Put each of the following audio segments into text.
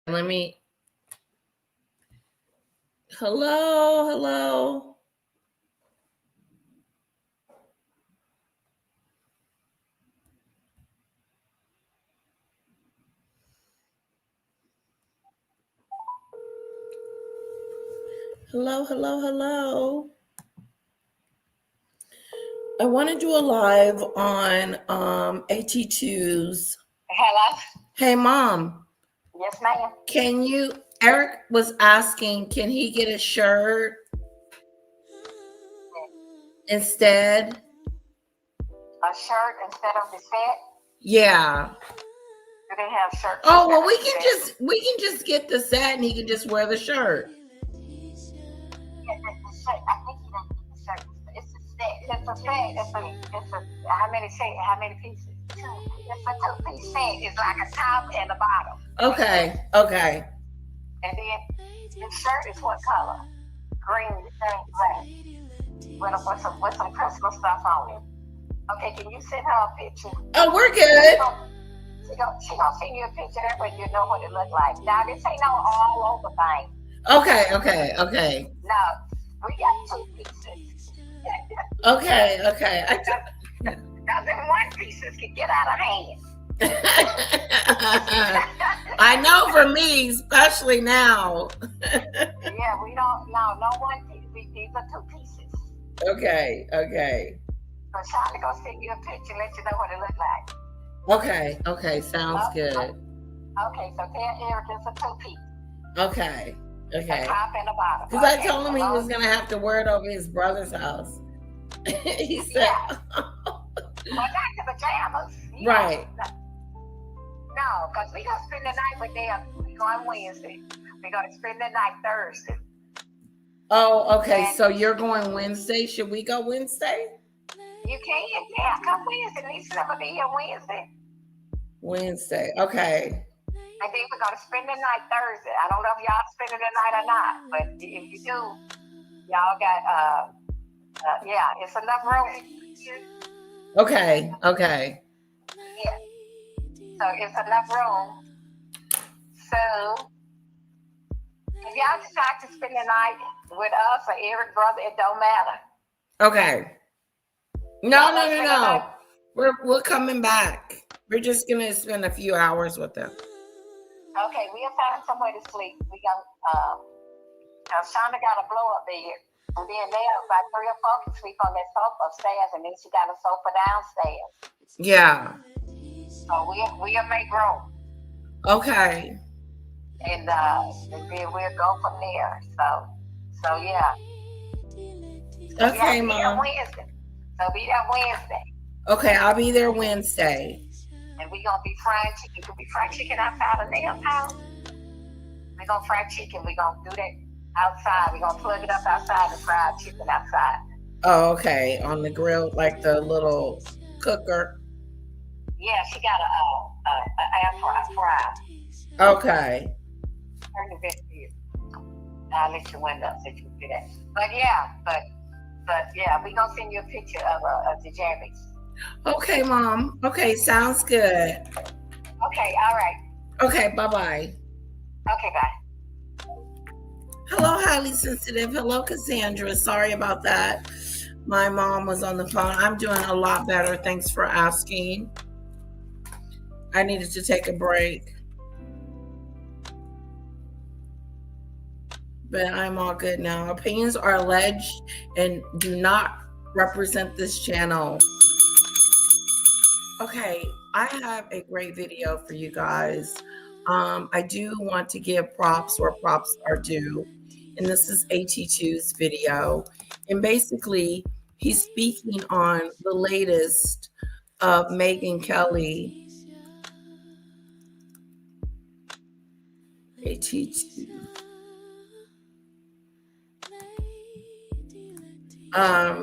Let me. Hello, hello. Hello, hello, hello. I want to do a live on AT2's. Hello? Hey, Mom. Yes, ma'am. Can you? Eric was asking, can he get a shirt instead? A shirt instead of the set? Yeah. Do they have shirts? Oh well, we can just get the set, and he can just wear the shirt. Yeah, the shirt. I think you don't get the shirt. It's a set. It's a set. It's a how many pieces? Two. It's a two-piece set. It's like a top and a bottom. Okay. And then the shirt is what color? Green and black. With some Christmas stuff on it. Okay, can you send her a picture? Oh, we're good. She gonna send you a picture that way you know what it look like. Now this ain't no all over thing. Okay. No, we got two pieces. Okay. Now them one pieces can get out of hand. I know for me, especially now. Yeah, we don't. No one piece. These are two pieces. Okay. So Charlie gonna send you a picture, let you know what it look like. Okay. Sounds good. Okay, so tell Eric it's a two-piece. Okay. A top and a bottom. Because I told him he was gonna have to wear it over his brother's house. He said, well, not the pajamas. Right. No, because we gonna spend the night with them. We going Wednesday. We gonna spend the night Thursday. Oh, okay. So you're going Wednesday. Should we go Wednesday? You can, yeah. Come Wednesday. Lisa's gonna be here Wednesday. Okay. And then we're gonna spend the night Thursday. I don't know if y'all spending the night or not, but if you do, y'all got yeah, it's enough room. Okay. Yeah. So it's enough room. So if y'all decide to spend the night with us or Eric brother, it don't matter. Okay. No. We're coming back. We're just gonna spend a few hours with them. Okay, we'll find somewhere to sleep. We got Shonda got a blow up bed. And then about 3 or 4 can sleep on that sofa upstairs, and then she got a sofa downstairs. Yeah. So we'll make room. Okay. And then we'll go from there. So yeah. Okay, Mom. So be there Wednesday. Okay, I'll be there Wednesday. And we're gonna be frying chicken. Could we fry chicken outside of their house? We're gonna fry chicken. We're gonna do that outside. We're gonna plug it up outside and fry chicken outside. Oh, okay. On the grill, like the little cooker. Yeah, she got a air fryer. Okay. Turn the vent here. I'll let your window up so you can do that. But yeah, we're gonna send you a picture of the jammies. Okay, Mom. Okay, sounds good. Okay, all right. Okay, bye-bye. Okay, bye. Hello, highly sensitive. Hello, Cassandra. Sorry about that. My mom was on the phone. I'm doing a lot better. Thanks for asking. I needed to take a break. But I'm all good now. Opinions are alleged and do not represent this channel. Okay, I have a great video for you guys. I do want to give props where props are due. And this is AT2's video. And basically, he's speaking on the latest of Megyn Kelly. AT2.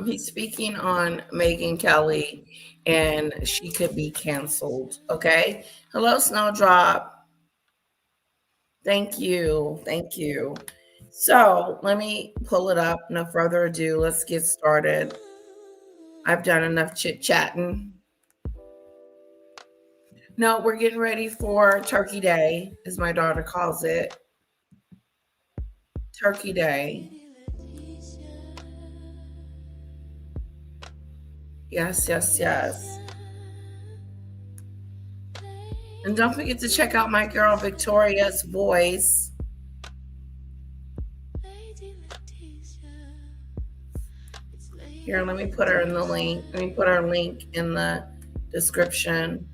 He's speaking on Megyn Kelly, and she could be canceled. Okay. Hello, Snowdrop. Thank you. So let me pull it up. No further ado, let's get started. I've done enough chit-chatting. No, we're getting ready for Turkey Day, as my daughter calls it. Turkey Day. Yes, yes, yes. And don't forget to check out my girl Victoria's voice. Here, let me put her in the link. Let me put her link in the description.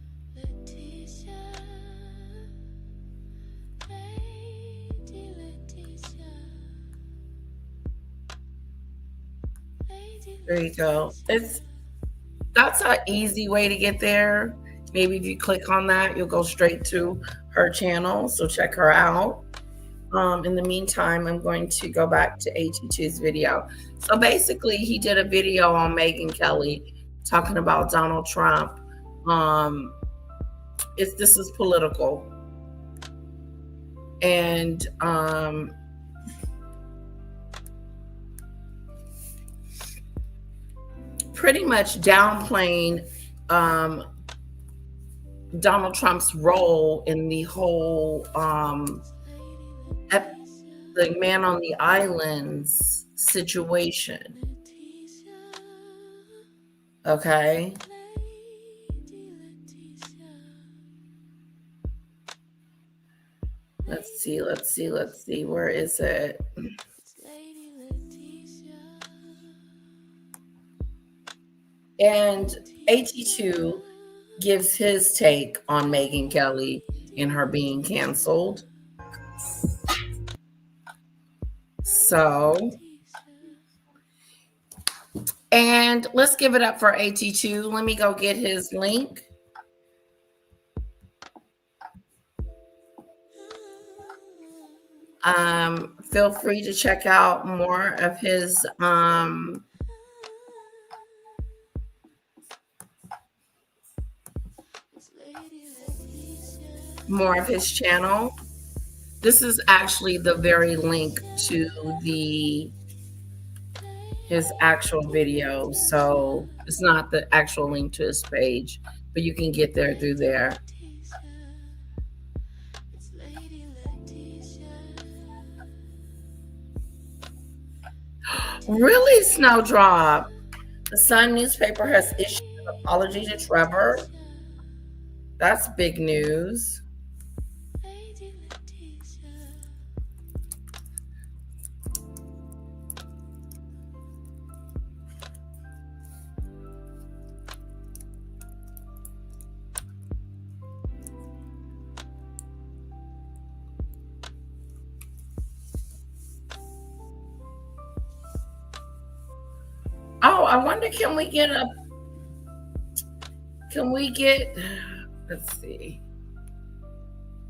There you go. That's an easy way to get there. Maybe if you click on that, you'll go straight to her channel. So check her out. In the meantime, I'm going to go back to AT2's video. So basically, he did a video on Megyn Kelly talking about Donald Trump. This is political. And pretty much downplaying Donald Trump's role in the whole the man on the islands situation. Okay. Let's see. Where is it? And AT2 gives his take on Megyn Kelly and her being canceled. So, and let's give it up for AT2. Let me go get his link. Feel free to check out more of his channel. This is actually the very link to his actual video. So it's not the actual link to his page, but you can get there through there. Really, Snowdrop? The Sun newspaper has issued an apology to Trevor. That's big news. Oh, I wonder, can we get, let's see.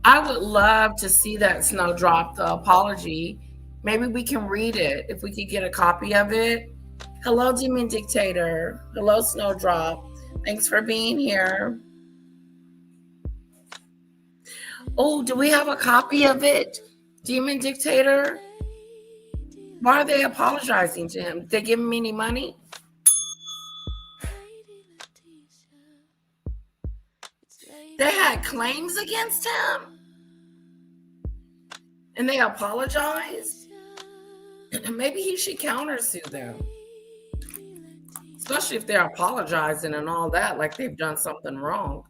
I would love to see that, Snowdrop, the apology. Maybe we can read it if we could get a copy of it. Hello, Demon Dictator. Hello, Snowdrop. Thanks for being here. Oh, do we have a copy of it, Demon Dictator? Why are they apologizing to him? Did they give him any money? They had claims against him? And they apologized? Maybe he should countersue them. Especially if they're apologizing and all that, like they've done something wrong.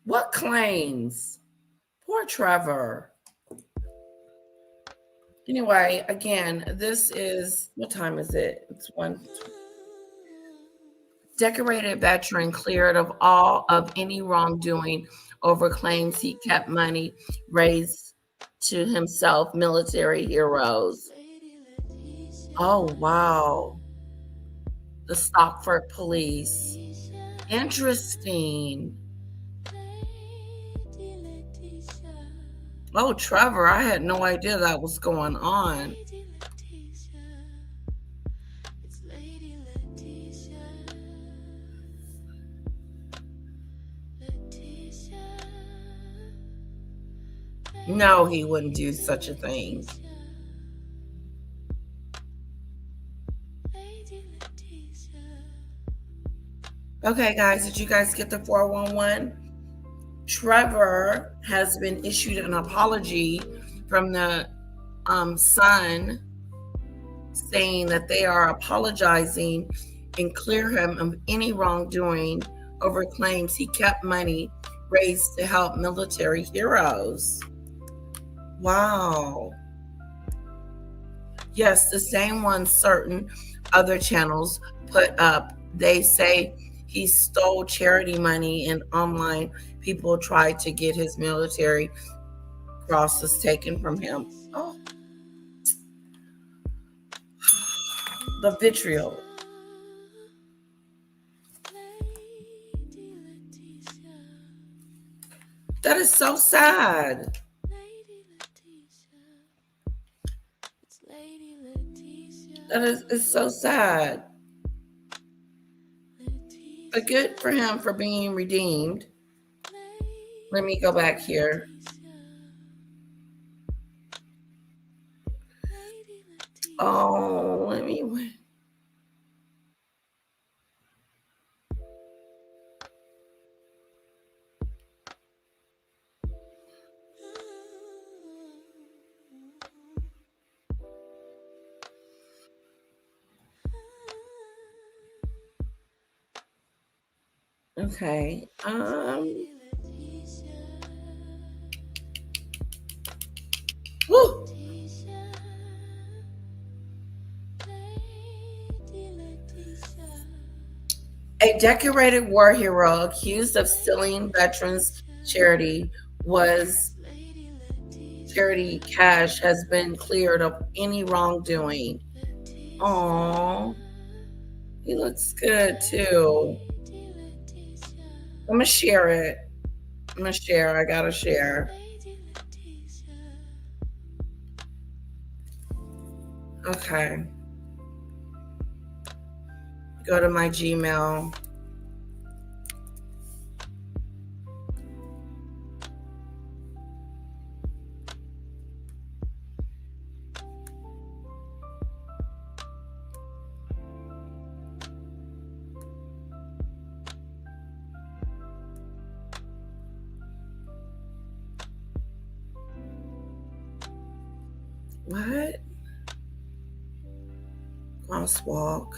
What claims? Poor Trevor. Anyway, again, this is, what time is it? It's 1. Decorated veteran cleared of all of any wrongdoing over claims he kept money raised to himself, military heroes. Oh, wow. The Stockford police. Interesting. Oh, Trevor, I had no idea that was going on. No, he wouldn't do such a thing. Okay, guys, did you guys get the 411? Trevor has been issued an apology from the son, saying that they are apologizing and clear him of any wrongdoing over claims he kept money raised to help military heroes. Wow. Yes, the same one certain other channels put up. They say he stole charity money and online people tried to get his military crosses taken from him. Oh, the vitriol. That is so sad. That is so sad. But good for him for being redeemed. Let me go back here. Oh, let me. Okay. Woo. A decorated war hero accused of stealing veterans charity was charity cash has been cleared of any wrongdoing. Oh, he looks good too. I'm gonna share it. I'm gonna share. I gotta share. Okay. Go to my Gmail. What? Crosswalk.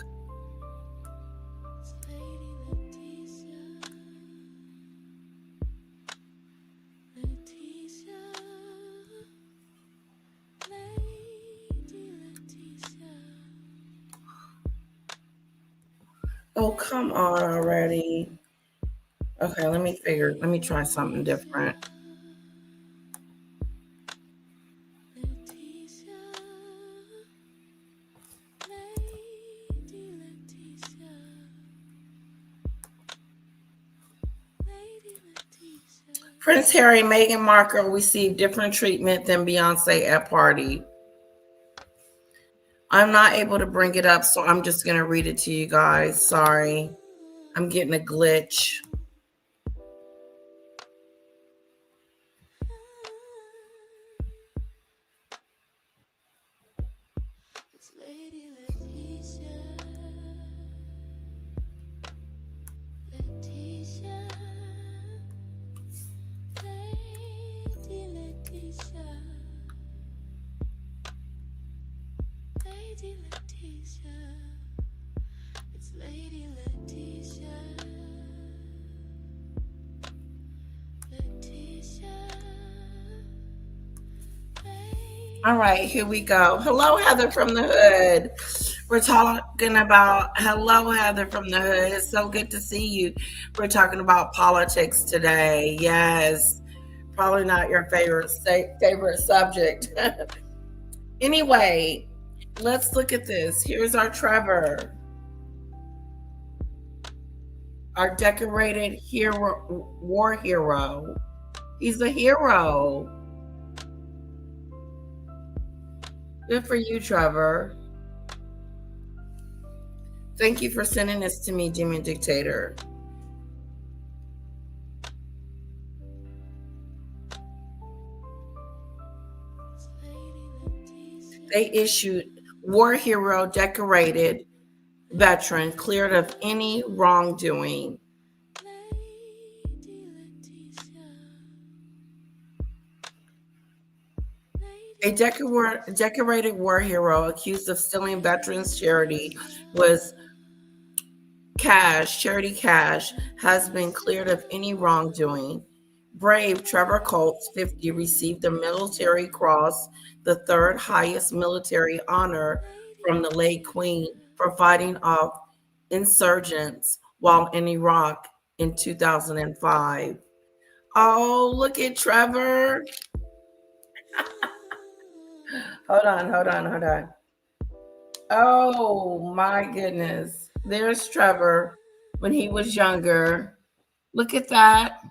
Oh, come on already. Okay, let me try something different. Prince Harry and Meghan Markle received different treatment than Beyonce at party. I'm not able to bring it up, so I'm just going to read it to you guys. Sorry. I'm getting a glitch. All right, here we go. Hello, Heather from the Hood. We're talking about hello, Heather from the Hood. It's so good to see you. We're talking about politics today. Yes, probably not your favorite subject. Anyway, let's look at this. Here's our Trevor, our decorated hero, war hero. He's a hero. Good for you, Trevor. Thank you for sending this to me, Jimmy Dictator. They issued war hero decorated veteran cleared of any wrongdoing. A decorated war hero accused of stealing veterans' charity was Charity Cash, has been cleared of any wrongdoing. Brave Trevor Colts, 50, received the Military Cross, the third highest military honor from the late Queen, for fighting off insurgents while in Iraq in 2005. Oh, look at Trevor. Hold on. Oh my goodness. There's Trevor when he was younger. Look at that.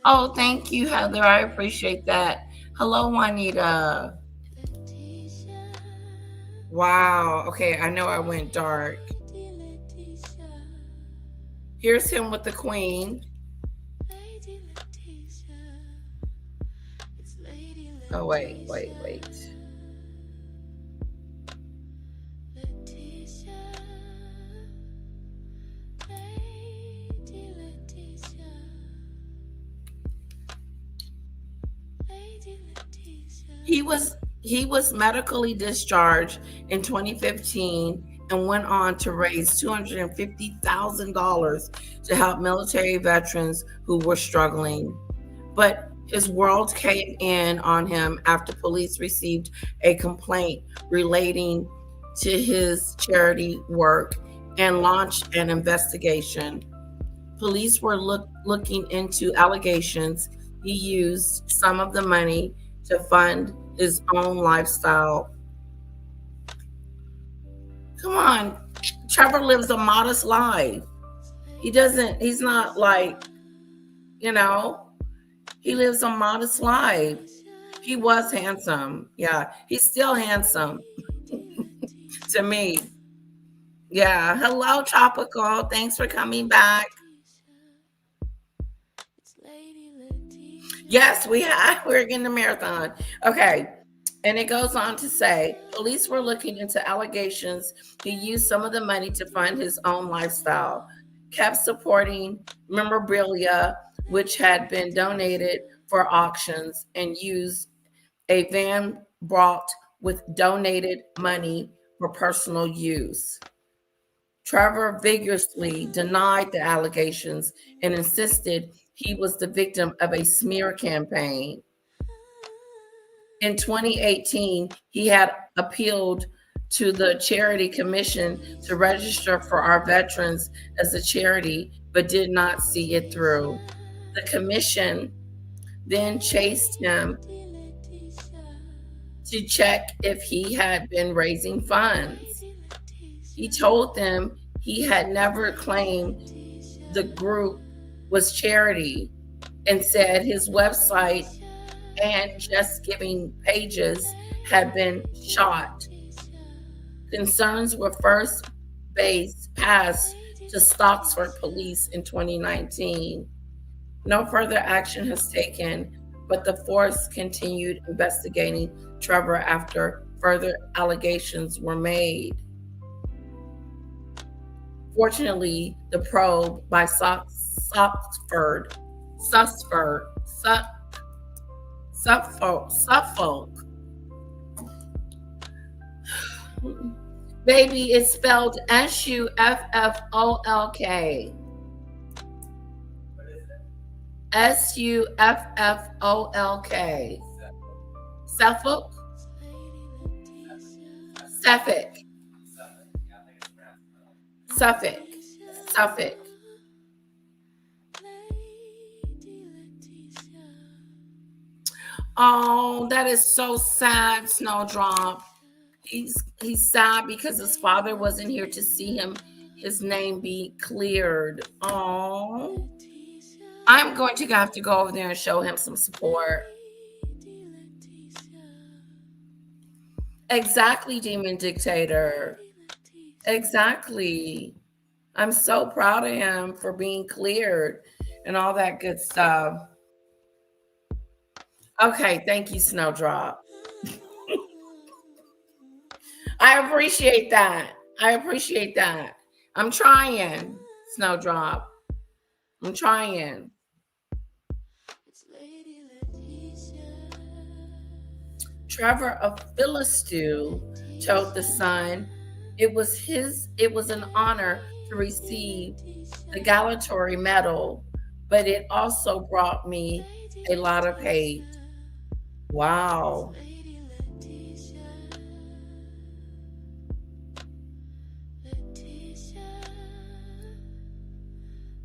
Oh, thank you, Heather. I appreciate that. Hello, Juanita. Wow. Okay, I know I went dark. Here's him with the Queen. Oh, wait. He was medically discharged in 2015 and went on to raise $250,000 to help military veterans who were struggling. But his world caved in on him after police received a complaint relating to his charity work and launched an investigation. Police were looking into allegations he used some of the money to fund his own lifestyle. Come on, Trevor lives a modest life. He's not like, you know, he lives a modest life. He was handsome. Yeah, he's still handsome to me. Yeah. Hello, Tropical. Thanks for coming back. Yes, we're getting a marathon. Okay. And it goes on to say police were looking into allegations he used some of the money to fund his own lifestyle, kept supporting memorabilia which had been donated for auctions, and used a van brought with donated money for personal use. Trevor vigorously denied the allegations and insisted he was the victim of a smear campaign. In 2018, he had appealed to the Charity Commission to register for our veterans as a charity, but did not see it through. The commission then chased him to check if he had been raising funds. He told them he had never claimed the group was charity and said his website and Just Giving pages had been shot. Concerns were first passed to Stocksford police in 2019. No further action has taken, but the force continued investigating Trevor after further allegations were made. Fortunately, the probe by Suffolk. Baby, it's spelled Suffolk. Suffolk. Suffolk. Suffolk. Suffolk. Suffolk. Oh, that is so sad, Snowdrop. He's sad because his father wasn't here to see his name be cleared. Oh, I'm going to have to go over there and show him some support. Exactly, Demon Dictator. Exactly. I'm so proud of him for being cleared and all that good stuff. Okay, thank you, Snowdrop. I appreciate that. I appreciate that. I'm trying, Snowdrop. I'm trying. Trevor of Philistew told the Sun it was an honor to receive the Gallatory Medal, but it also brought me a lot of hate. Wow.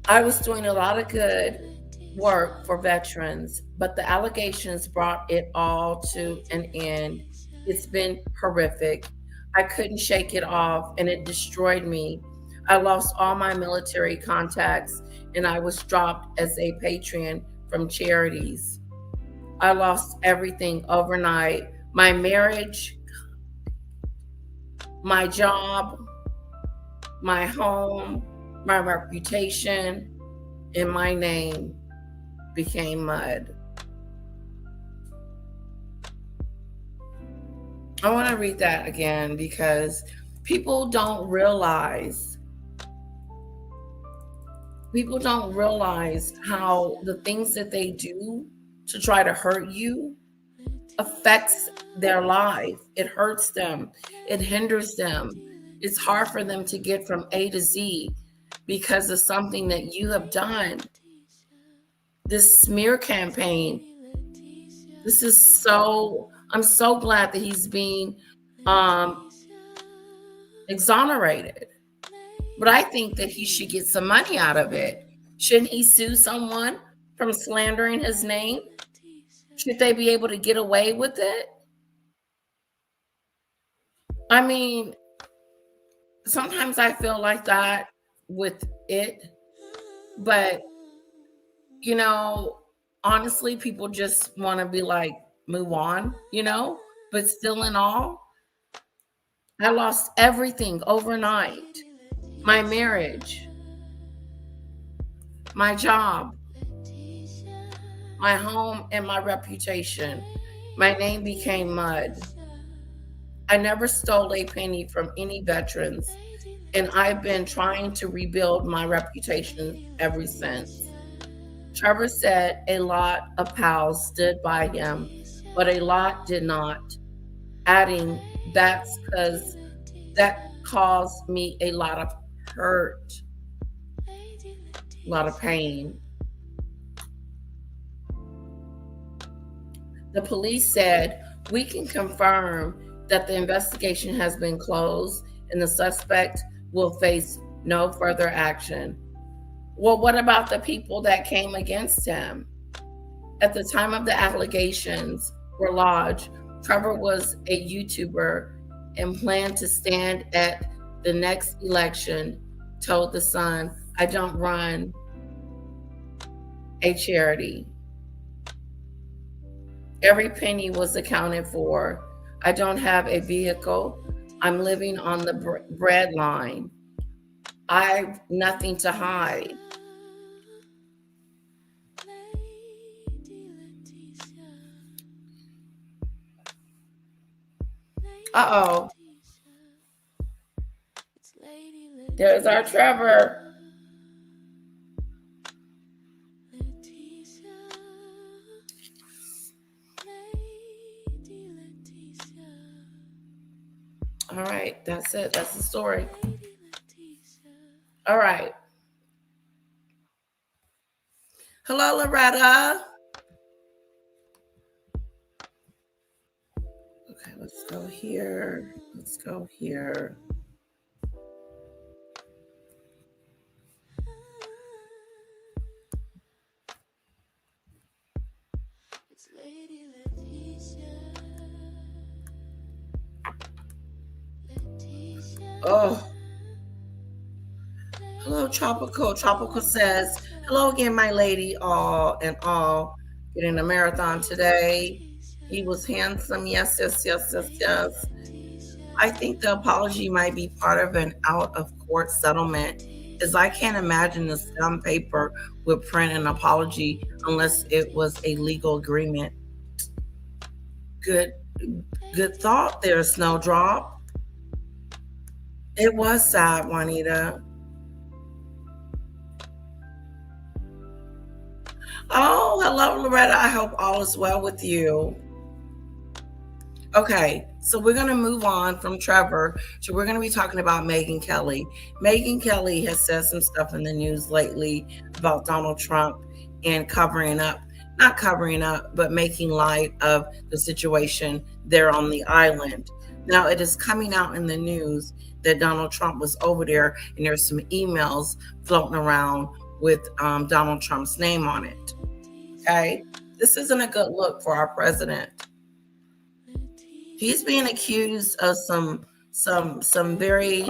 I was doing a lot of good work for veterans, but the allegations brought it all to an end. It's been horrific. I couldn't shake it off, and it destroyed me. I lost all my military contacts, and I was dropped as a patron from charities. I lost everything overnight: my marriage, my job, my home, my reputation, and my name became mud. I want to read that again because people don't realize how the things that they do to try to hurt you affects their life. It hurts them. It hinders them. It's hard for them to get from A to Z because of something that you have done. This smear campaign. I'm so glad that he's being exonerated. But I think that he should get some money out of it. Shouldn't he sue someone from slandering his name? Should they be able to get away with it? I mean, sometimes I feel like that with it, but you know, honestly, people just want to be like, move on, you know? But still, in all, I lost everything overnight: my marriage, my job, my home, and my reputation. My name became mud. I never stole a penny from any veterans, and I've been trying to rebuild my reputation ever since. Trevor said a lot of pals stood by him, but a lot did not, adding, that's because that caused me a lot of hurt, a lot of pain. The police said, we can confirm that the investigation has been closed and the suspect will face no further action. Well, what about the people that came against him? At the time of the allegations were lodged, Trevor was a YouTuber and planned to stand at the next election, told the Sun. I don't run a charity. Every penny was accounted for. I don't have a vehicle. I'm living on the bread line. I've nothing to hide. Uh-oh. There's our Trevor. All right, that's it. That's the story. All right. Hello, Loretta. Okay, let's go here. Let's go here. Oh. Hello, Tropical. Tropical says, hello again, my lady, all and all. Getting a marathon today. He was handsome. Yes, yes, yes, yes, yes. I think the apology might be part of an out of court settlement, as I can't imagine the stump paper would print an apology unless it was a legal agreement. Good thought there, Snowdrop. It was sad, Juanita. Oh, hello, Loretta. I hope all is well with you. Okay, so we're going to move on from Trevor. So we're going to be talking about Megyn Kelly. Megyn Kelly has said some stuff in the news lately about Donald Trump and not covering up, but making light of the situation there on the island. Now, it is coming out in the news that Donald Trump was over there, and there's some emails floating around with Donald Trump's name on it. Okay, this isn't a good look for our president. He's being accused of some very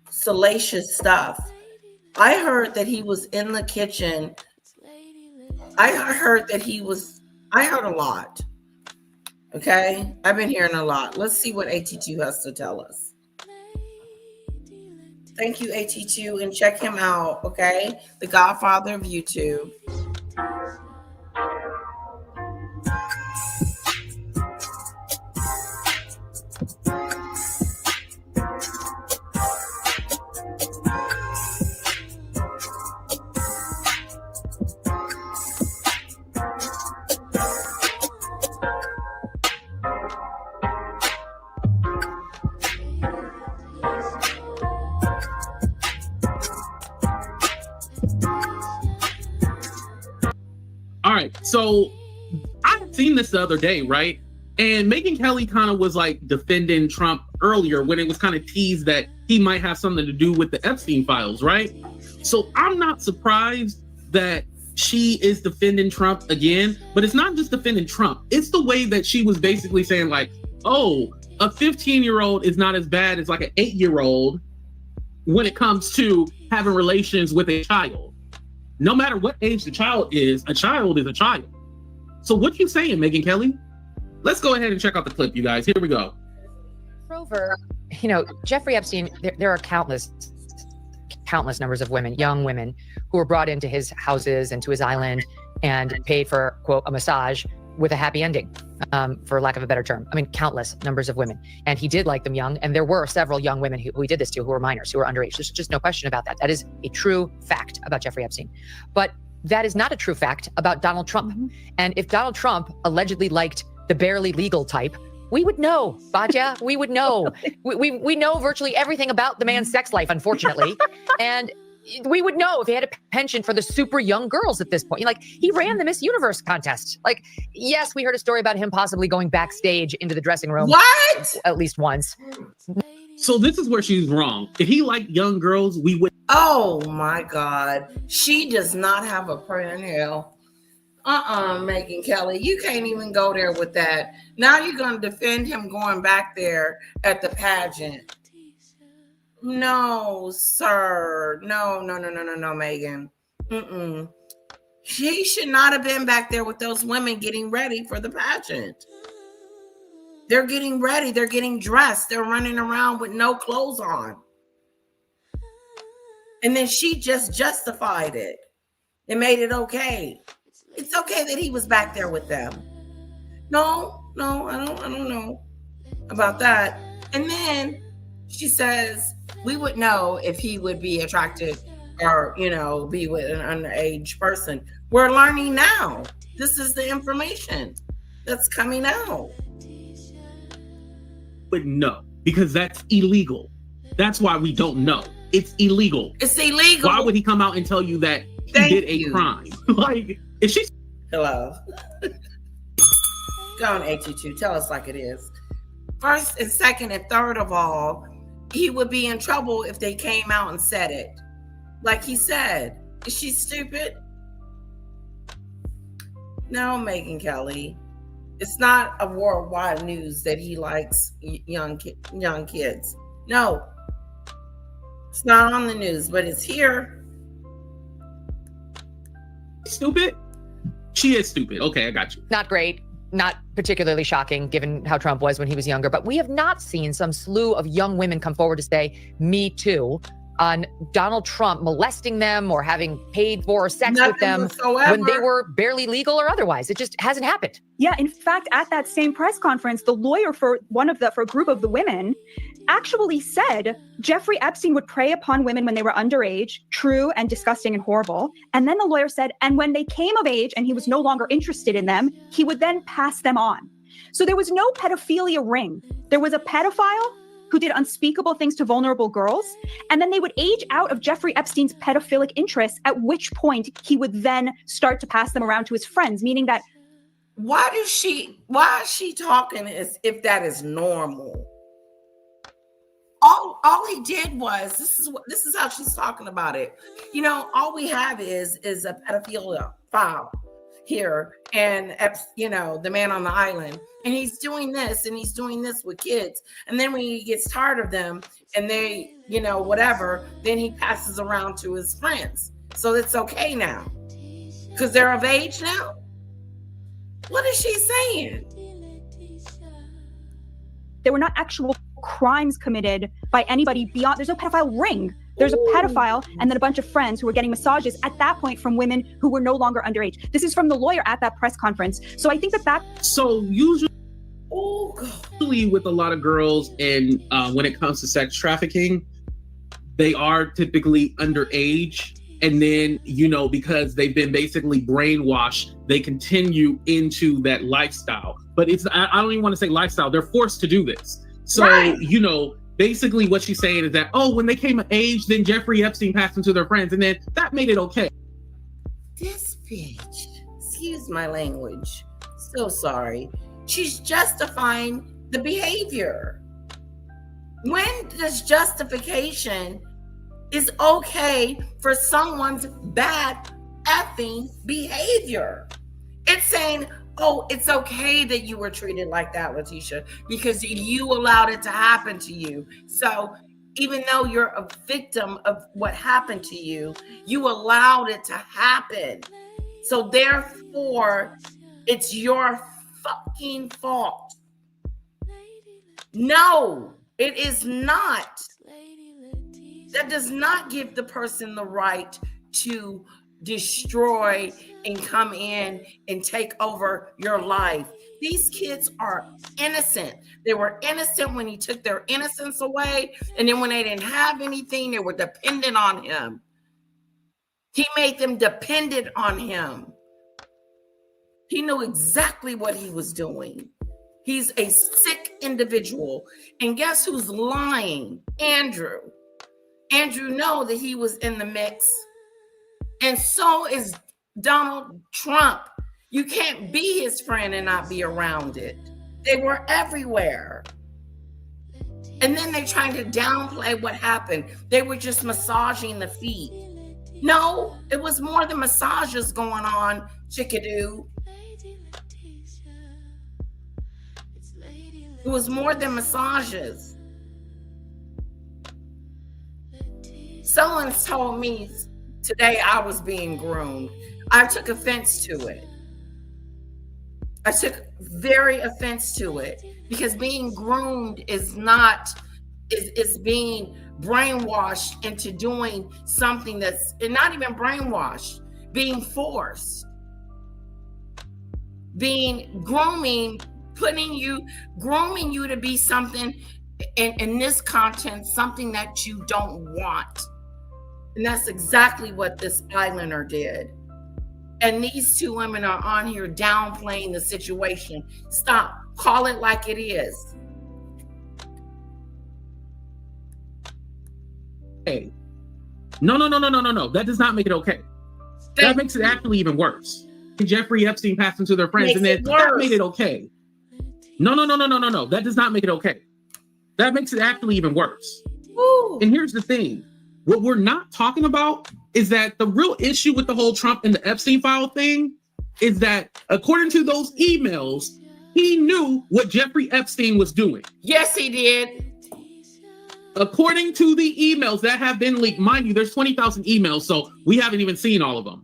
salacious stuff. I heard that he was in the kitchen. I heard a lot. Okay, I've been hearing a lot. Let's see what AT2 has to tell us. Thank you, AT2, and check him out, okay? The godfather of YouTube. All right, so I had seen this the other day, right? And Megyn Kelly kind of was like defending Trump earlier when it was kind of teased that he might have something to do with the Epstein files, right? So I'm not surprised that she is defending Trump again, but it's not just defending Trump. It's the way that she was basically saying like, oh, a 15-year-old is not as bad as like an 8-year-old when it comes to having relations with a child. No matter what age the child is a child. So what you saying, Megyn Kelly? Let's go ahead and check out the clip, you guys. Here we go. Moreover, Jeffrey Epstein, there are countless numbers of women, young women, who were brought into his houses and to his island and paid for, quote, a massage with a happy ending, for lack of a better term. I mean, countless numbers of women. And he did like them young. And there were several young women who he did this to who were minors, who were underage. There's just no question about that. That is a true fact about Jeffrey Epstein. But that is not a true fact about Donald Trump. Mm-hmm. And if Donald Trump allegedly liked the barely legal type, we would know, Baja. We would know. we know virtually everything about the man's sex life, unfortunately. And we would know if he had a penchant for the super young girls at this point. Like, he ran the Miss Universe contest. Like, yes, we heard a story about him possibly going backstage into the dressing room. What? At least once. So this is where she's wrong. If he liked young girls, we would. Oh my God. She does not have a prayer in hell. Megyn Kelly, you can't even go there with that. Now you're going to defend him going back there at the pageant. No, sir. No, Megyn. She should not have been back there with those women getting ready for the pageant. They're getting ready. They're getting dressed. They're running around with no clothes on. And then she just justified it and made it okay. It's okay that he was back there with them. No, I don't know about that. And then she says, we would know if he would be attracted or, be with an underage person. We're learning now. This is the information that's coming out. Would know, because that's illegal. That's why we don't know. It's illegal. It's illegal. Why would he come out and tell you that he did a crime? Like, is she? Hello. Go on, AT2. Tell us like it is. First and second and third of all, he would be in trouble if they came out and said it. Like he said. Is she stupid? No, Megyn Kelly. It's not a worldwide news that he likes young kids. No. It's not on the news, but it's here. Stupid? She is stupid. Okay, I got you. Not great. Not particularly shocking given how Trump was when he was younger, but we have not seen some slew of young women come forward to say, me too, on Donald Trump molesting them or having paid for sex Nothing with them whatsoever. when they were barely legal or otherwise. It just hasn't happened. Yeah, in fact, at that same press conference, the lawyer for a group of the women actually said Jeffrey Epstein would prey upon women when they were underage, true and disgusting and horrible. And then the lawyer said, and when they came of age and he was no longer interested in them, he would then pass them on. So there was no pedophilia ring. There was a pedophile who did unspeakable things to vulnerable girls. And then they would age out of Jeffrey Epstein's pedophilic interests, at which point he would then start to pass them around to his friends, meaning that why is she talking as if that is normal? All he did was, this is how she's talking about it. You know, all we have is a pedophilia file here, and you know, the man on the island, and he's doing this and he's doing this with kids, and then when he gets tired of them and they, you know, whatever, then he passes around to his friends. So it's okay now because they're of age now. What is she saying? there were not actual crimes committed by anybody beyond. There's no pedophile ring. There's a pedophile and then a bunch of friends who were getting massages at that point from women who were no longer underage. This is from the lawyer at that press conference. So I think that So usually with a lot of girls, and when it comes to sex trafficking, they are typically underage. And then, you know, because they've been basically brainwashed, they continue into that lifestyle. But I don't even want to say lifestyle. They're forced to do this. So, right. You know, basically what she's saying is that, oh, when they came of age, then Jeffrey Epstein passed them to their friends. And then that made it okay. This bitch, excuse my language. So sorry. She's justifying the behavior. When does justification is okay for someone's bad effing behavior? It's saying, oh, it's okay that you were treated like that, Letitia, because you allowed it to happen to you. So even though you're a victim of what happened to you, you allowed it to happen. So therefore, it's your fucking fault. No, it is not. That does not give the person the right to destroy and come in and take over your life. These kids are innocent. They were innocent when he took their innocence away. And then when they didn't have anything, they were dependent on him. He made them dependent on him. He knew exactly what he was doing. He's a sick individual. And guess who's lying? Andrew. Andrew know that he was in the mix. And so is Donald Trump. You can't be his friend and not be around it. They were everywhere. And then they're trying to downplay what happened. They were just massaging the feet. No, it was more than massages going on, chickadoo. It was more than massages. Someone told me today I was being groomed. I took offense to it. I took very offense to it because being groomed is being brainwashed into doing something that's not even brainwashed, being forced, being grooming you to be something in this content, something that you don't want. And that's exactly what this islander did. And these two women are on here downplaying the situation. Stop. Call it like it is. Hey. No. That does not make it okay. That makes it actually even worse. Jeffrey Epstein passed them to their friends, and then that made it okay. No. That does not make it okay. That makes it actually even worse. Ooh. And here's the thing. What we're not talking about is that the real issue with the whole Trump and the Epstein file thing is that according to those emails, he knew what Jeffrey Epstein was doing. Yes, he did. According to the emails that have been leaked, mind you, there's 20,000 emails, so we haven't even seen all of them.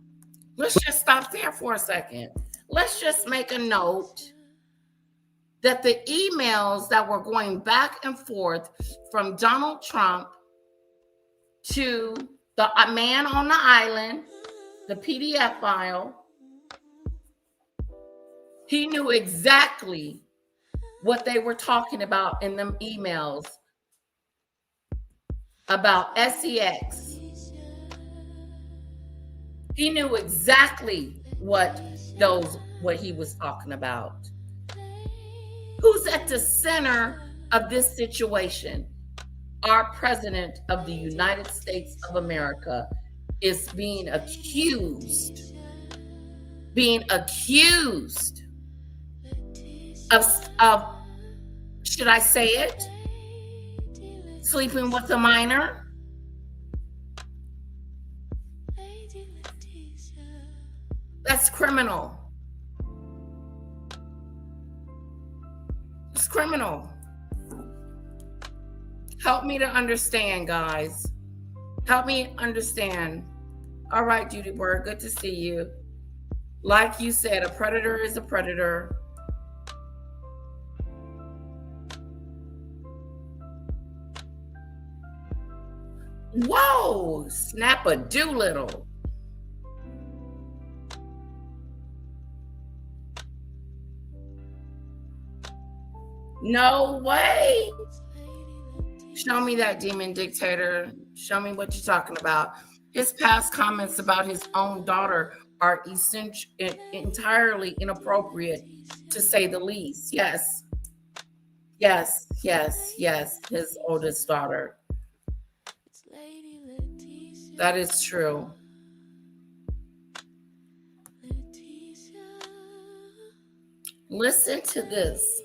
Let's just stop there for a second. Let's just make a note that the emails that were going back and forth from Donald Trump to the man on the island, the PDF file. He knew exactly what they were talking about in them emails about sex. He knew exactly what he was talking about. Who's at the center of this situation? Our president of the United States of America is being accused of, should I say it, sleeping with a minor. That's criminal. It's criminal. Help me to understand, guys. Help me understand. All right, Judy Bird, good to see you. Like you said, a predator is a predator. Whoa, snap-a-doolittle. No way. Show me that demon dictator. Show me what you're talking about. His past comments about his own daughter are entirely inappropriate, to say the least. Yes. His oldest daughter. That is true. Listen to this.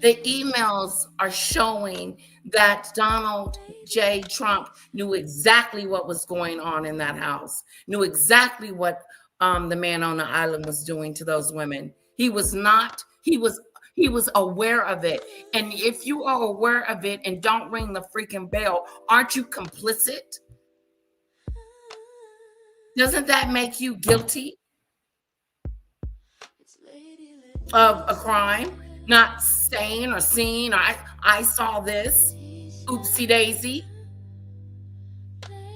The emails are showing that Donald J. Trump knew exactly what was going on in that house, knew exactly what the man on the island was doing to those women. He was aware of it. And if you are aware of it and don't ring the freaking bell, aren't you complicit? Doesn't that make you guilty of a crime? Not saying or seeing, or I saw this. Oopsie daisy.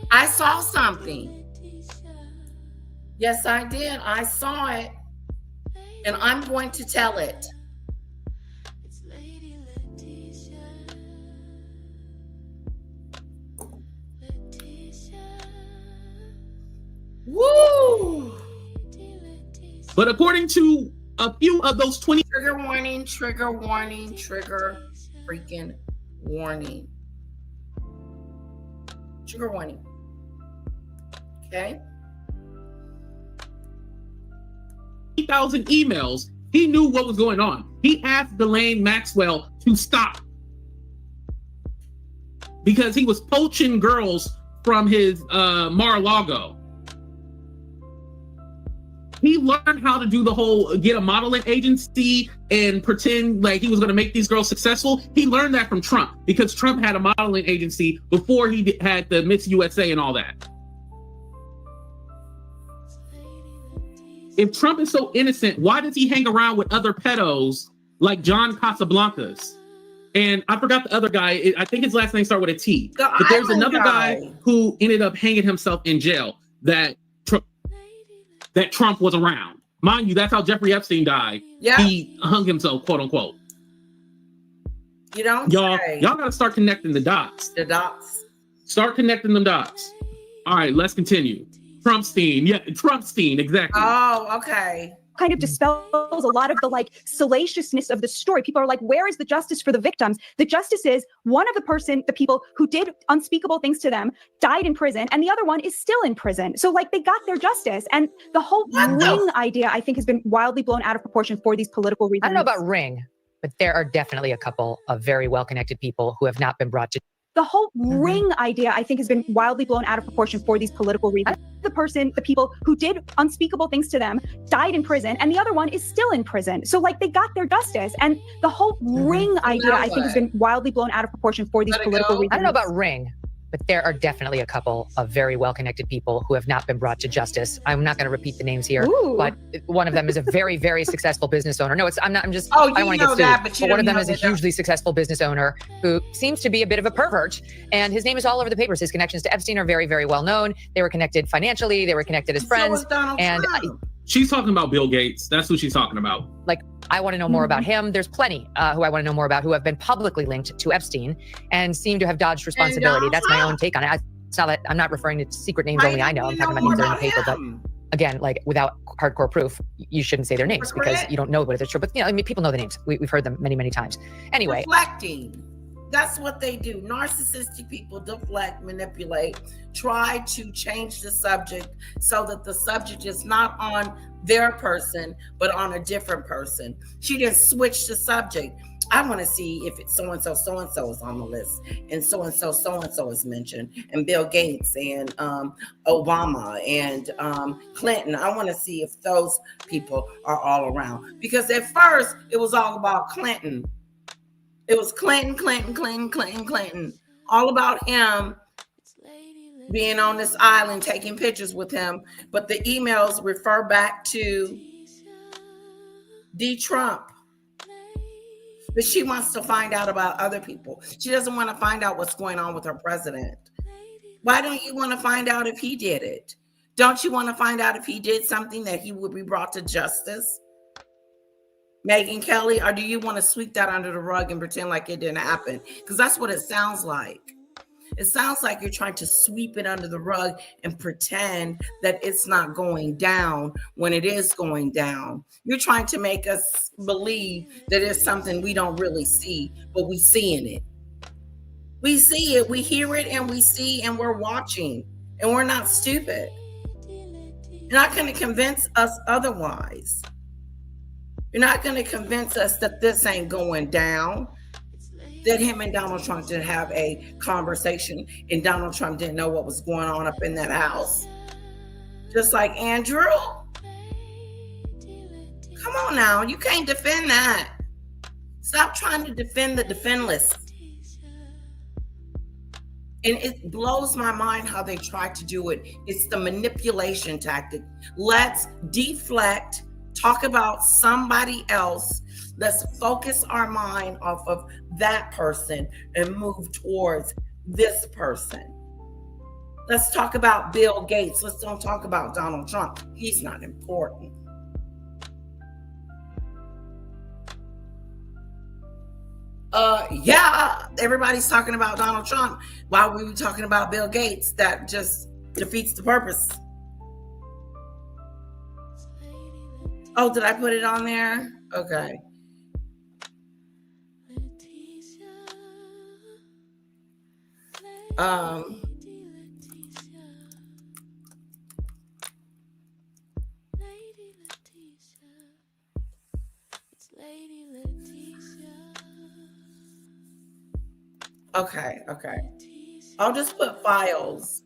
I saw something. Yes, I did. I saw it. And I'm going to tell it. Woo! But according to a few of those 20 trigger warning, trigger freaking warning. Trigger warning. Okay. 3,000 emails, he knew what was going on. He asked Ghislaine Maxwell to stop because he was poaching girls from his Mar-a-Lago. He learned how to do the whole get a modeling agency and pretend like he was going to make these girls successful. He learned that from Trump because Trump had a modeling agency before he had the Miss USA and all that. If Trump is so innocent, why does he hang around with other pedos like John Casablancas? And I forgot the other guy. I think his last name started with a T. But there's another guy who ended up hanging himself in jail that Trump was around. Mind you, that's how Jeffrey Epstein died. Yeah. He hung himself, quote unquote. You don't y'all say. Y'all gotta start connecting the dots. The dots. Start connecting them dots. All right, let's continue. Trumpstein. Yeah, Trumpstein, exactly. Oh, okay. Kind of dispels a lot of the salaciousness of the story. People are like, where is the justice for the victims? The justice is one of the people who did unspeakable things to them died in prison, and the other one is still in prison. So they got their justice. And the whole ring idea, I think, has been wildly blown out of proportion for these political reasons. I don't know about ring, but there are definitely a couple of very well-connected people who have not been brought to. The whole ring idea, I think, has been wildly blown out of proportion for these political reasons. The people who did unspeakable things to them died in prison, and the other one is still in prison. So they got their justice. And the whole ring idea, I think, has been wildly blown out of proportion for these political reasons. I don't know about ring, but there are definitely a couple of very well-connected people who have not been brought to justice. I'm not going to repeat the names here, Ooh. but one of them is a very, very successful business owner. No, I'm just, Oh, I don't you want to know get that, sued. but you One of don't them know is a that- hugely successful business owner who seems to be a bit of a pervert, and his name is all over the papers. His connections to Epstein are very, very well known. They were connected financially. They were connected as So friends. was Donald and Trump. She's talking about Bill Gates. That's who she's talking about. I want to know more about him. There's plenty who I want to know more about who have been publicly linked to Epstein and seem to have dodged responsibility. Donald That's my Trump. own take on it. It's not that I'm not referring to secret names Why only I do know. we I'm talking about more names that are in the paper. But him? again, like without hardcore proof, you shouldn't say their names because Correct. you don't know whether they're true. But I mean, people know the names. We've heard them many, many times. Anyway, Deflecting. That's what they do. Narcissistic people deflect, manipulate, try to change the subject so that the subject is not on their person, but on a different person. She didn't switch the subject. I want to see if it's so-and-so is on the list, and so-and-so is mentioned, and Bill Gates and Obama and Clinton. I want to see if those people are all around. Because at first, it was all about Clinton. It was Clinton. All about him being on this island, taking pictures with him. But the emails refer back to Trump. But she wants to find out about other people. She doesn't want to find out what's going on with her president. Why don't you want to find out if he did it? Don't you want to find out if he did something that he would be brought to justice? Megyn Kelly, or do you want to sweep that under the rug and pretend like it didn't happen? Because that's what it sounds like. It sounds like you're trying to sweep it under the rug and pretend that it's not going down when it is going down. You're trying to make us believe that it's something we don't really see, but we seeing it. We see it, we hear it, and we see, and we're watching, and we're not stupid. You're not going to convince us otherwise. You're not going to convince us that this ain't going down, that him and Donald Trump didn't have a conversation and Donald Trump didn't know what was going on up in that house. Just like Andrew. Come on now, you can't defend that. Stop trying to defend the defenseless. And it blows my mind how they try to do it. It's the manipulation tactic. Let's deflect, talk about somebody else. Let's focus our mind off of that person and move towards this person. Let's talk about Bill Gates. Let's don't talk about Donald Trump. He's not important. Yeah, everybody's talking about Donald Trump while we were talking about Bill Gates. That just defeats the purpose. Oh, did I put it on there? Okay. Okay. I'll just put files.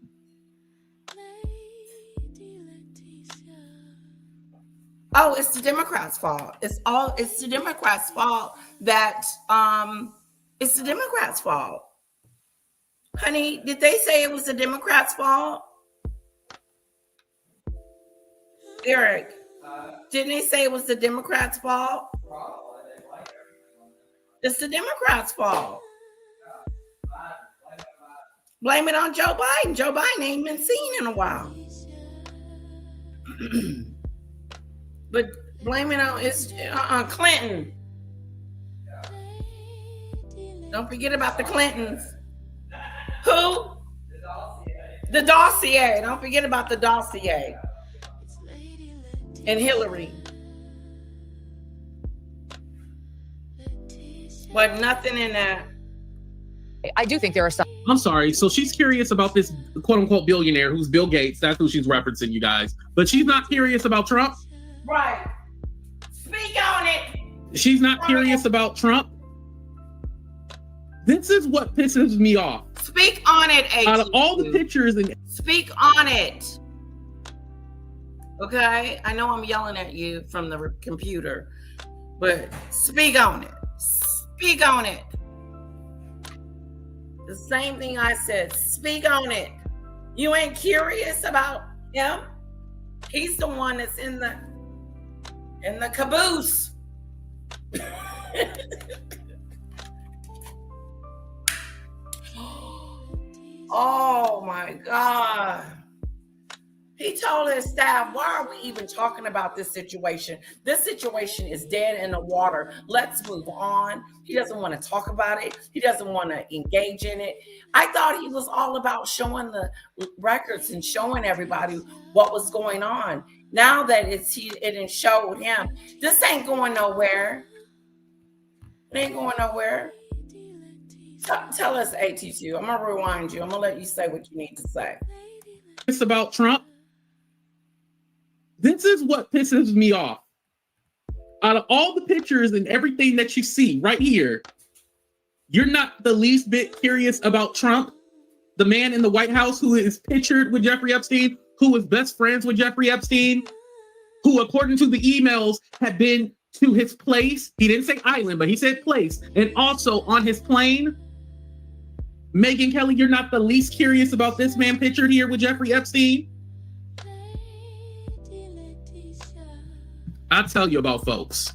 Oh, it's the Democrats' fault. It's the Democrats' fault that it's the Democrats' fault. Honey, did they say it was the Democrats' fault? Eric, didn't they say it was the Democrats' fault? It's the Democrats' fault. Blame it on Joe Biden. Joe Biden ain't been seen in a while. But blame it on Clinton. Don't forget about the Clintons. Who? The dossier. Don't forget about the dossier. And Hillary. But nothing in that. I do think there are some. I'm sorry. So she's curious about this quote unquote billionaire who's Bill Gates. That's who she's referencing, you guys. But she's not curious about Trump. Right. Speak on it. She's not curious about Trump. This is what pisses me off. Speak on it, AT2. Out of all the pictures and Speak on it. Okay? I know I'm yelling at you from the computer, but speak on it. Speak on it. The same thing I said. Speak on it. You ain't curious about him? He's the one that's in the caboose. Oh my God. He told his staff, why are we even talking about this situation? This situation is dead in the water. Let's move on. He doesn't want to talk about it. He doesn't want to engage in it. I thought he was all about showing the records and showing everybody what was going on. Now that it showed him, this ain't going nowhere. It ain't going nowhere. Tell us, AT2. I'm going to rewind you. I'm going to let you say what you need to say. It's about Trump. This is what pisses me off. Out of all the pictures and everything that you see right here, you're not the least bit curious about Trump, the man in the White House who is pictured with Jeffrey Epstein, who was best friends with Jeffrey Epstein, who, according to the emails, had been to his place. He didn't say island, but he said place. And also on his plane. Megyn Kelly, you're not the least curious about this man pictured here with Jeffrey Epstein. I'll tell you about folks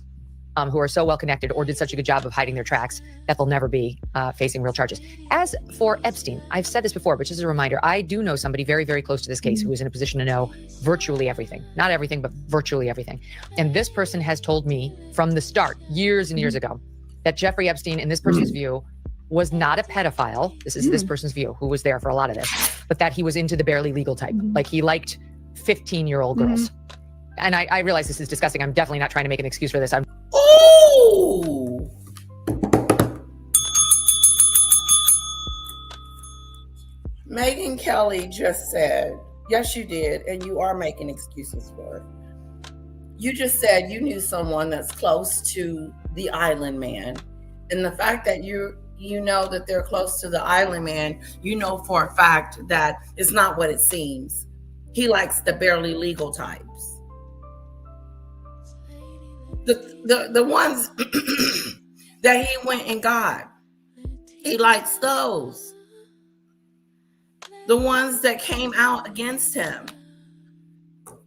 who are so well connected or did such a good job of hiding their tracks that they'll never be facing real charges. As for Epstein, I've said this before, but just as a reminder, I do know somebody very, very close to this case who is in a position to know virtually everything. Not everything, but virtually everything. And this person has told me from the start, years and years ago, that Jeffrey Epstein, in this person's view, was not a pedophile. This is this person's view, who was there for a lot of this, but that he was into the barely legal type. Like he liked 15-year-old girls. And I realize this is disgusting. I'm definitely not trying to make an excuse for this. Ooh! Megyn Kelly just said, yes, you did, and you are making excuses for it. You just said you knew someone that's close to the island man. And the fact that you know that they're close to the island man, you know for a fact that it's not what it seems. He likes the barely legal types. The ones that he went and got, he likes those. The ones that came out against him. God,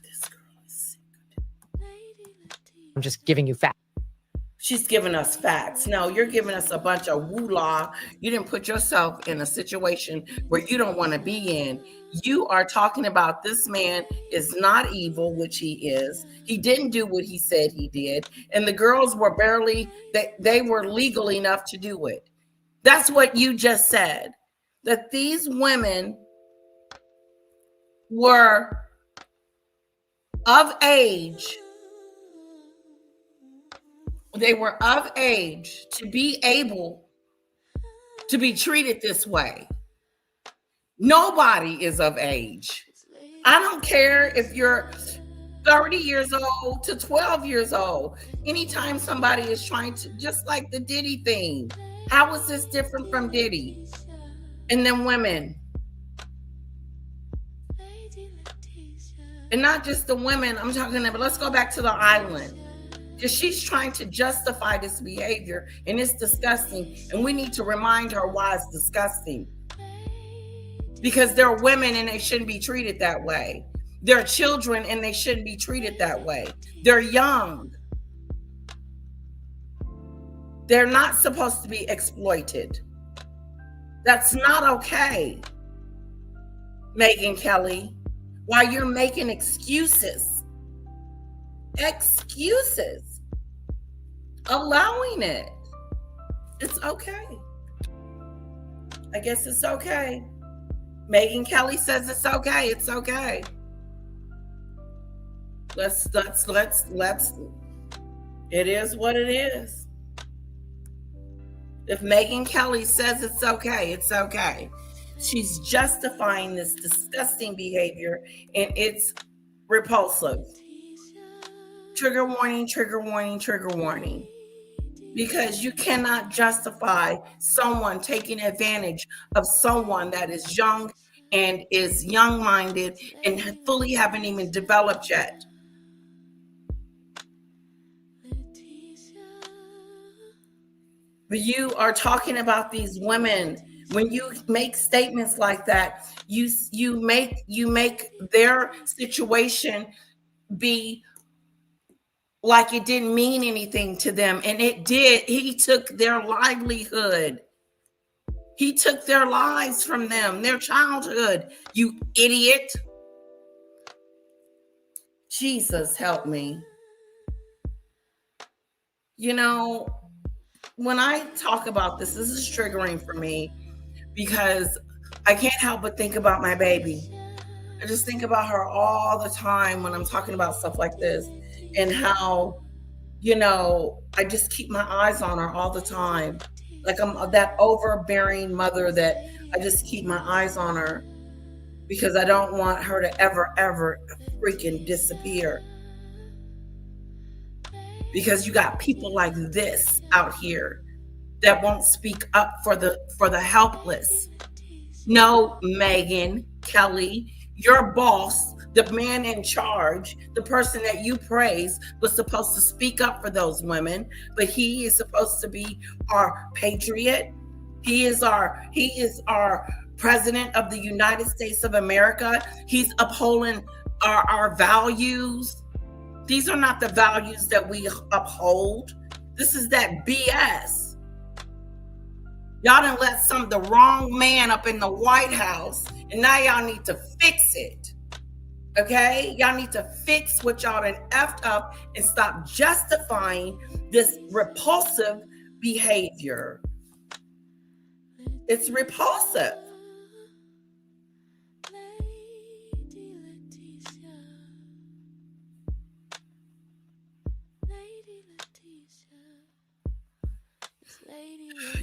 this girl is sick. I'm just giving you facts. She's giving us facts. No, you're giving us a bunch of woo-la. You didn't put yourself in a situation where you don't want to be in. You are talking about this man is not evil, which he is. He didn't do what he said he did. And the girls were they were legal enough to do it. That's what you just said. That these women were of age. They were of age to be able to be treated this way. Nobody is of age. I don't care if you're 30 years old to 12 years old. Anytime somebody is trying to, just like the Diddy thing, how is this different from Diddy? And then women. And not just the women, I'm talking about, let's go back to the island. Because she's trying to justify this behavior, and it's disgusting. And we need to remind her why it's disgusting. Because they're women and they shouldn't be treated that way. They're children and they shouldn't be treated that way. They're young. They're not supposed to be exploited. That's not okay, Megyn Kelly. While you're making excuses, allowing it. It's okay. I guess it's okay. Megyn Kelly says it's okay. It's okay. Let's it is what it is. If Megyn Kelly says it's okay, it's okay. She's justifying this disgusting behavior, and it's repulsive. Trigger warning, trigger warning, trigger warning. Because you cannot justify someone taking advantage of someone that is young and is young-minded and fully haven't even developed yet. But you are talking about these women When you make statements like that, you make their situation be like it didn't mean anything to them, and it did. He took their livelihood. He took their lives from them, their childhood. You idiot. Jesus, help me. You know, when I talk about this is triggering for me because I can't help but think about my baby. I just think about her all the time when I'm talking about stuff like this, and how, you know, I just keep my eyes on her all the time. Like I'm that overbearing mother that I just keep my eyes on her because I don't want her to ever freaking disappear. Because you got people like this out here that won't speak up for the helpless. No, Megyn Kelly, your boss, the man in charge, the person that you praise, was supposed to speak up for those women, but he is supposed to be our patriot. He is our president of the United States of America. He's upholding our values. These are not the values that we uphold. This is that BS. Y'all done let the wrong man up in the White House, and now y'all need to fix it. Okay? Y'all need to fix what y'all done effed up and stop justifying this repulsive behavior. It's repulsive.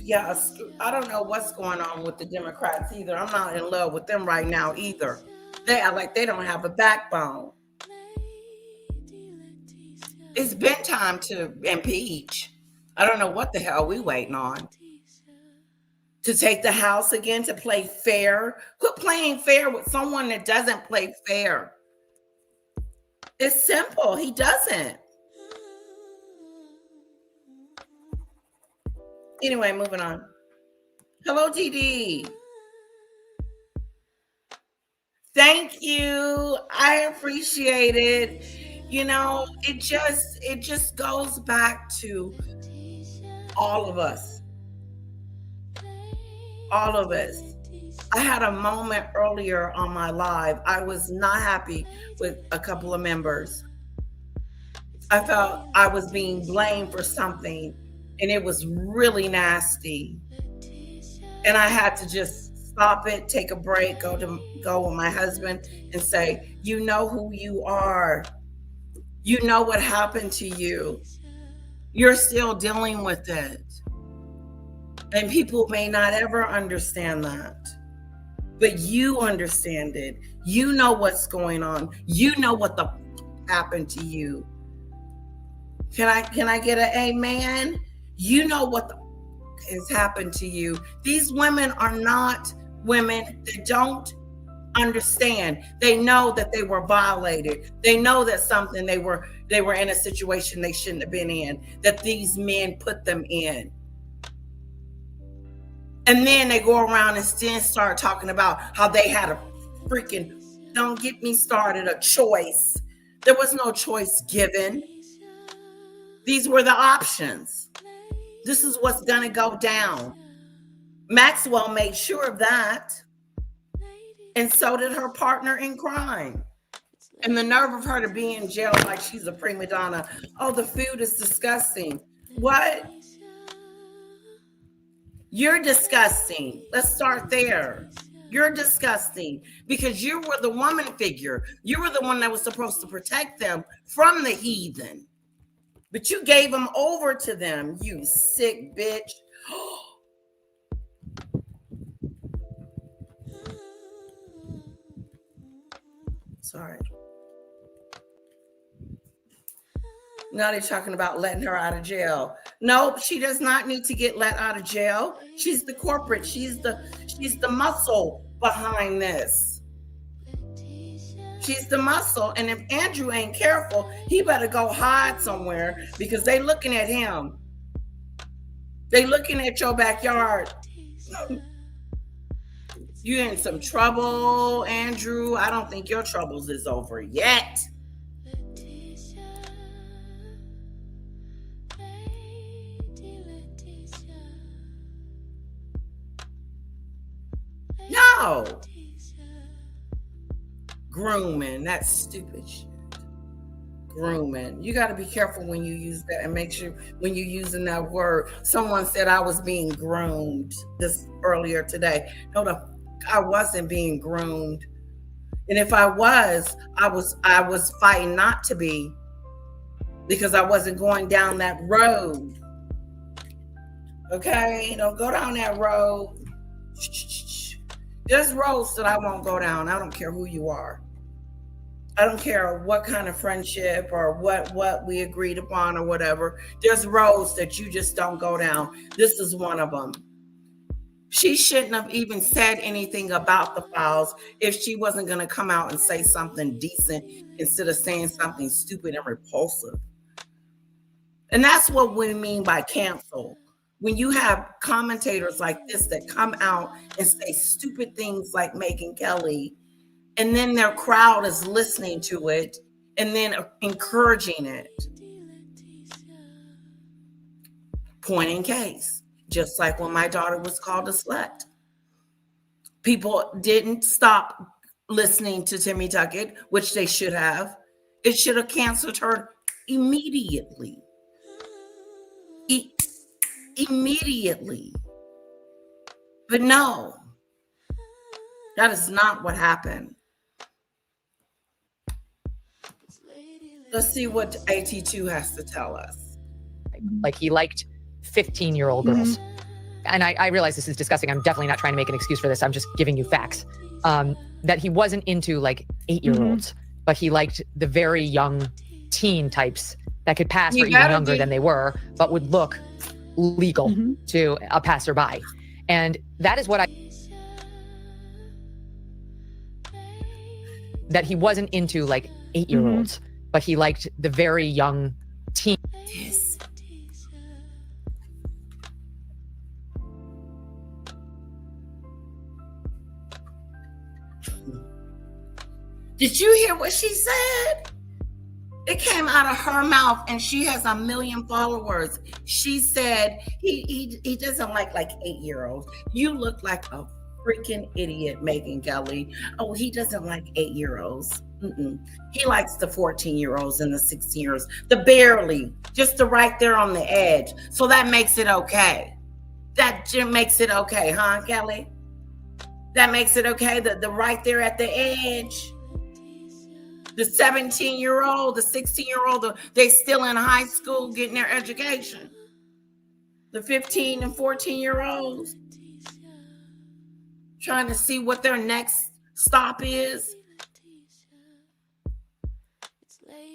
Yes, I don't know what's going on with the Democrats either. I'm not in love with them right now either. They are like they don't have a backbone. It's been time to impeach. I don't know what the hell we waiting on. To take the House again, to play fair. Quit playing fair with someone that doesn't play fair. It's simple. He doesn't. Anyway, moving on. Hello, TD. Thank you. I appreciate it. You know, it just goes back to all of us. All of us. I had a moment earlier on my live. I was not happy with a couple of members. I felt I was being blamed for something, and it was really nasty. And I had to just stop it, take a break, go with my husband and say, you know who you are. You know what happened to you. You're still dealing with it. And people may not ever understand that. But you understand it. You know what's going on. You know what happened to you. Can I get an amen? You know what has happened to you. These women are not women that don't understand. They know that they were violated. They know that something they were in a situation they shouldn't have been in, that these men put them in. And then they go around and then start talking about how they had a freaking, don't get me started, a choice. There was no choice given. These were the options. This is what's going to go down. Maxwell made sure of that. And so did her partner in crime. And the nerve of her to be in jail like she's a prima donna. Oh, the food is disgusting. What? You're disgusting. Let's start there. You're disgusting because you were the woman figure. You were the one that was supposed to protect them from the heathen. But you gave them over to them, you sick bitch. Sorry. Now they're talking about letting her out of jail. No, she does not need to get let out of jail. She's the corporate. She's the muscle behind this. She's the muscle. And if Andrew ain't careful, he better go hide somewhere because they looking at him. They looking at your backyard. You in some trouble, Andrew. I don't think your troubles is over yet. No. Grooming. That's stupid shit. Grooming. You got to be careful when you use that, and make sure when you're using that word. Someone said I was being groomed this earlier today. No, I wasn't being groomed. And if I was fighting not to be, because I wasn't going down that road. Okay? Don't go down that road. There's roads that I won't go down. I don't care who you are. I don't care what kind of friendship or what we agreed upon or whatever. There's roads that you just don't go down. This is one of them. She shouldn't have even said anything about the files if she wasn't going to come out and say something decent instead of saying something stupid and repulsive. And that's what we mean by cancel. When you have commentators like this that come out and say stupid things like Megyn Kelly, and then their crowd is listening to it and then encouraging it. Point in case. Just like when my daughter was called a slut. People didn't stop listening to Timmy Tuckett, which they should have. It should have canceled her immediately. Immediately. But no, that is not what happened. Let's see what AT2 has to tell us. Like he liked 15-year-old girls. And I realize this is disgusting. I'm definitely not trying to make an excuse for this. I'm just giving you facts. That he wasn't into like 8-year-olds, but he liked the very young teen types that could pass for even younger than they were, but would look legal to a passerby. And that is what that he wasn't into like 8-year-olds, but he liked the very young teen. Yes. Did you hear what she said? It came out of her mouth, and she has 1 million followers. She said he doesn't like 8-year-olds. You look like a freaking idiot, Megyn Kelly. Oh, he doesn't like 8-year-olds. He likes the 14-year-olds and the 16-year-olds. The barely, just the right there on the edge. So that makes it okay. That makes it okay, huh, Kelly? That makes it okay. The right there at the edge. The 17-year-old, the 16-year-old, they still in high school getting their education. The 15 and 14-year-olds trying to see what their next stop is.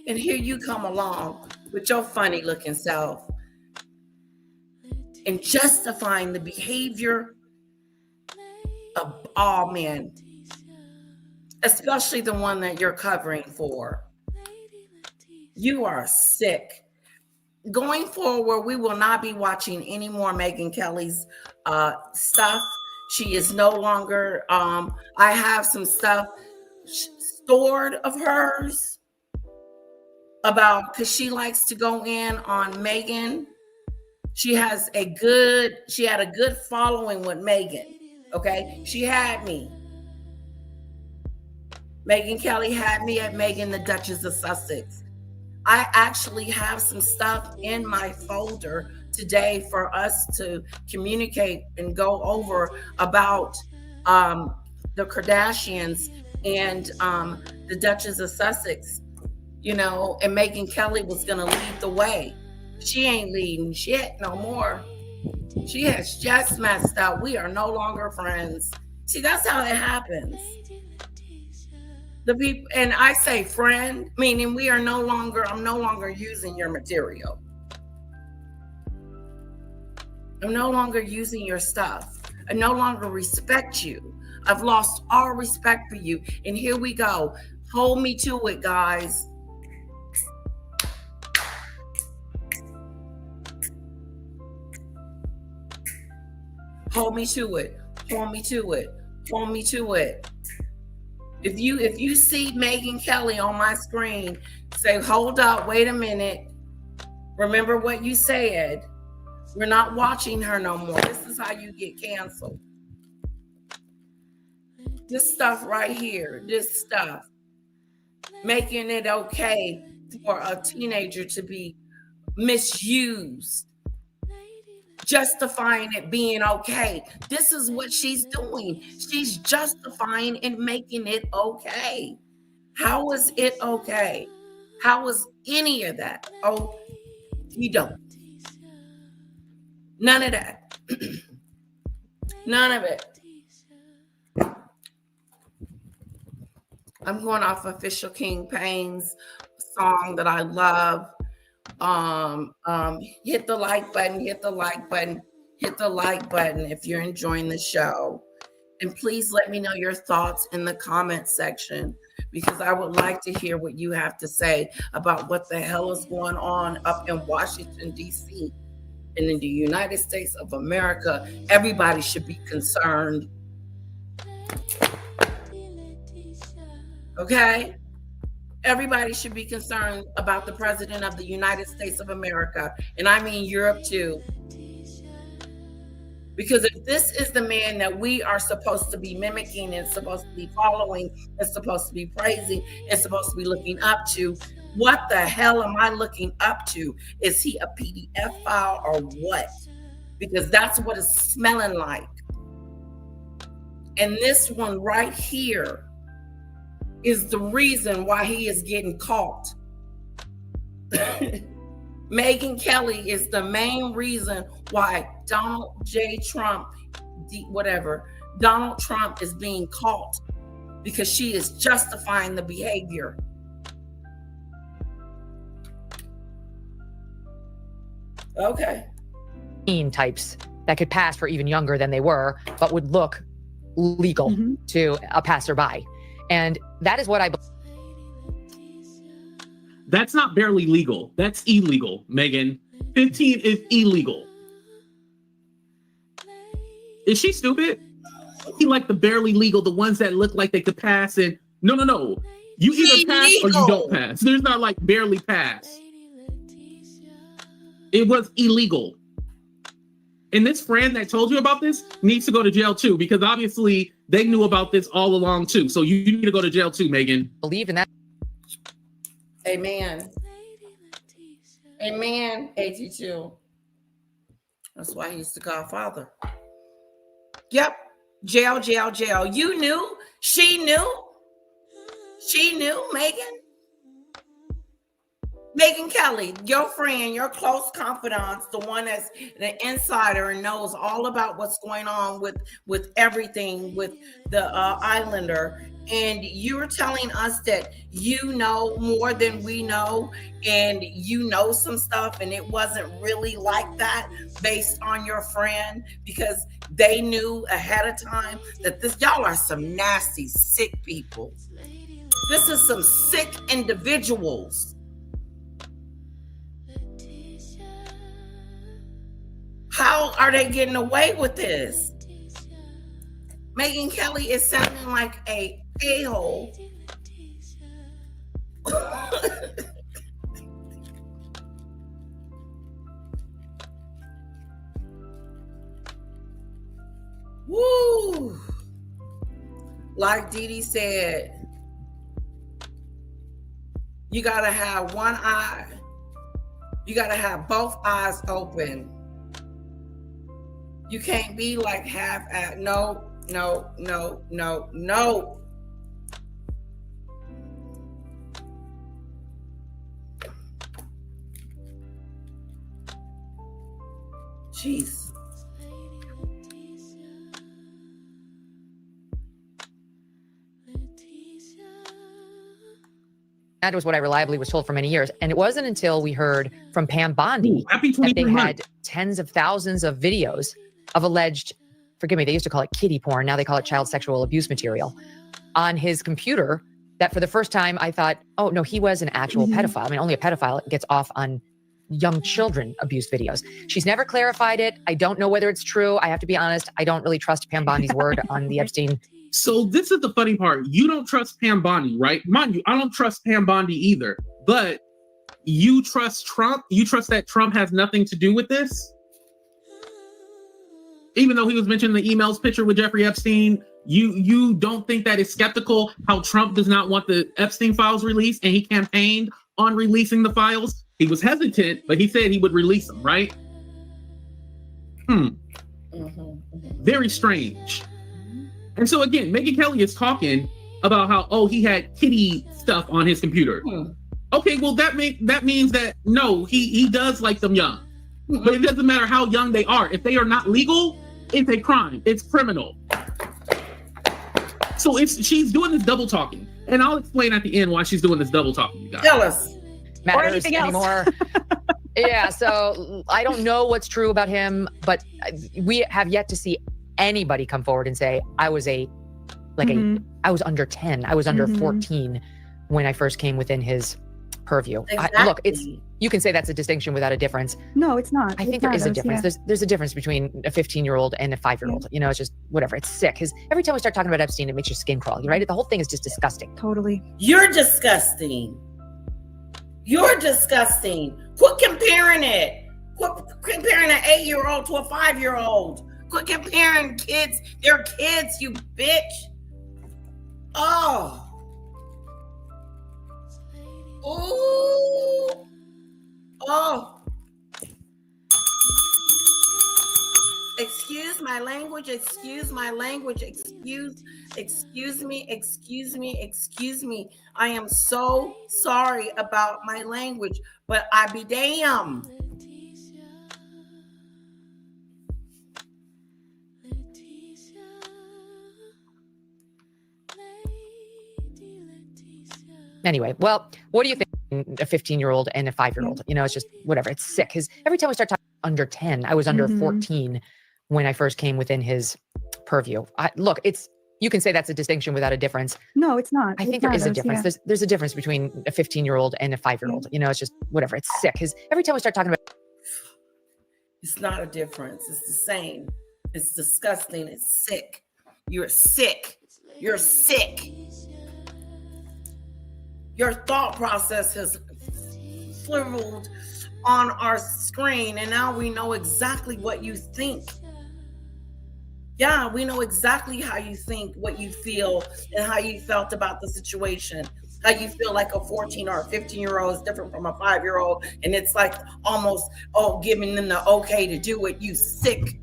And here you come along with your funny looking self and justifying the behavior of all men, especially the one that you're covering for. You are sick. Going forward, we will not be watching any more Megyn Kelly's stuff. She is no longer, I have some stuff stored of hers about, because she likes to go in on Megyn. She had a good following with Megyn. Okay, she had me. Megyn Kelly had me at Megyn, the Duchess of Sussex. I actually have some stuff in my folder today for us to communicate and go over about the Kardashians and the Duchess of Sussex, and Megyn Kelly was going to lead the way. She ain't leading shit no more. She has just messed up. We are no longer friends. See, that's how it happens. The people, and I say friend, meaning I'm no longer using your material. I'm no longer using your stuff. I no longer respect you. I've lost all respect for you. And here we go. Hold me to it, guys. Hold me to it. Hold me to it. hold me to it. If you see Megyn Kelly on my screen, say, hold up, wait a minute. Remember what you said. We're not watching her no more. This is how you get canceled. This stuff right here, this stuff, making it okay for a teenager to be misused, justifying it being okay. This is what she's doing. She's justifying and making it okay. How is it okay? How is any of that? Oh, you don't. None of that. None of it. I'm going off Official King Payne's song that I love. Hit the like button, hit the like button, hit the like button if you're enjoying the show. And please let me know your thoughts in the comment section, because I would like to hear what you have to say about what the hell is going on up in Washington, D.C. and in the United States of America. Everybody should be concerned. Okay? Everybody should be concerned about the president of the United States of America. And I mean Europe too. Because if this is the man that we are supposed to be mimicking and supposed to be following and supposed to be praising and supposed to be looking up to, what the hell am I looking up to? Is he a PDF file or what? Because that's what it's smelling like. And this one right here is the reason why he is getting caught. Megyn Kelly is the main reason why Donald Trump is being caught, because she is justifying the behavior. Okay. Types that could pass for even younger than they were, but would look legal to a passerby. And that is what I believe. That's not barely legal. That's illegal, Megyn. 15 is illegal. Is she stupid? He like the barely legal, the ones that look like they could pass. And no. You either pass or you don't pass. There's not like barely pass. It was illegal. And this friend that told you about this needs to go to jail too, because obviously they knew about this all along too. So you need to go to jail too, Megyn. Believe in that. Amen. Amen, AT2. That's why he's the Godfather. Yep. Jail. You knew? She knew? She knew, Megyn? Megyn Kelly, your friend, your close confidant, the one that's the insider and knows all about what's going on with everything with the Islander. And you're telling us that you know more than we know, and you know some stuff, and it wasn't really like that based on your friend, because they knew ahead of time that y'all are some nasty, sick people. This is some sick individuals. How are they getting away with this? Megyn Kelly is sounding like a a-hole. Woo! Like Dee Dee said, you gotta have one eye. You gotta have both eyes open. You can't be like half-assed. No. Jeez. That was what I reliably was told for many years. And it wasn't until we heard from Pam Bondi Happy that they 23 had months. tens of thousands of videos of alleged, forgive me, they used to call it kiddie porn. Now they call it child sexual abuse material on his computer, that for the first time I thought, oh no, he was an actual pedophile. I mean, only a pedophile gets off on young children abuse videos. She's never clarified it. I don't know whether it's true. I have to be honest. I don't really trust Pam Bondi's word on the Epstein So this is the funny part. You don't trust Pam Bondi, right? Mind you, I don't trust Pam Bondi either. But you trust Trump? You trust that Trump has nothing to do with this? Even though he was mentioning the emails picture with Jeffrey Epstein, you don't think that it's skeptical how Trump does not want the Epstein files released, and he campaigned on releasing the files? He was hesitant, but he said he would release them, right? Very strange. And so again, Megyn Kelly is talking about how, oh, he had kitty stuff on his computer. Okay, well that means that no, he does like them young. But it doesn't matter how young they are. If they are not legal, it's a crime. It's criminal. So she's doing this double talking. And I'll explain at the end why she's doing this double talking, you guys. Tell us. Matters or anything else. anymore. Yeah, so I don't know what's true about him, but we have yet to see anybody come forward and say, I was I was under 10, I was under 14 when I first came within his purview. Exactly. Look, you can say that's a distinction without a difference. No, it's not. I think there is a difference. Yeah. There's a difference between a 15-year-old and a 5-year-old. You know, it's just whatever. It's sick. Because every time we start talking about Epstein, it makes your skin crawl. Right? The whole thing is just disgusting. Totally. You're disgusting. You're disgusting. Quit comparing it. Quit comparing an 8-year-old to a 5-year-old. Quit comparing kids. They're kids, you bitch. Oh. Ooh. Oh. Excuse my language. Excuse my language. Excuse me. I am so sorry about my language, but I be damn. Anyway, well, what do you think? A 15-year-old and a 5-year-old, you know, it's just whatever. It's sick. Because every time we start talking under 10, I was under 14 when I first came within his purview. Look, you can say that's a distinction without a difference. No, it's not. I think there is a difference. Yeah. There's a difference between a 15-year-old and a 5-year-old. You know, it's just whatever. It's sick. Because every time we start talking about, it's not a difference. It's the same. It's disgusting. It's sick. You're sick. You're sick. Your thought process has swiveled on our screen, and now we know exactly what you think. Yeah, we know exactly how you think, what you feel, and how you felt about the situation. How you feel like a 14 or a 15-year-old is different from a 5-year-old, and it's like almost giving them the okay to do it. You sick.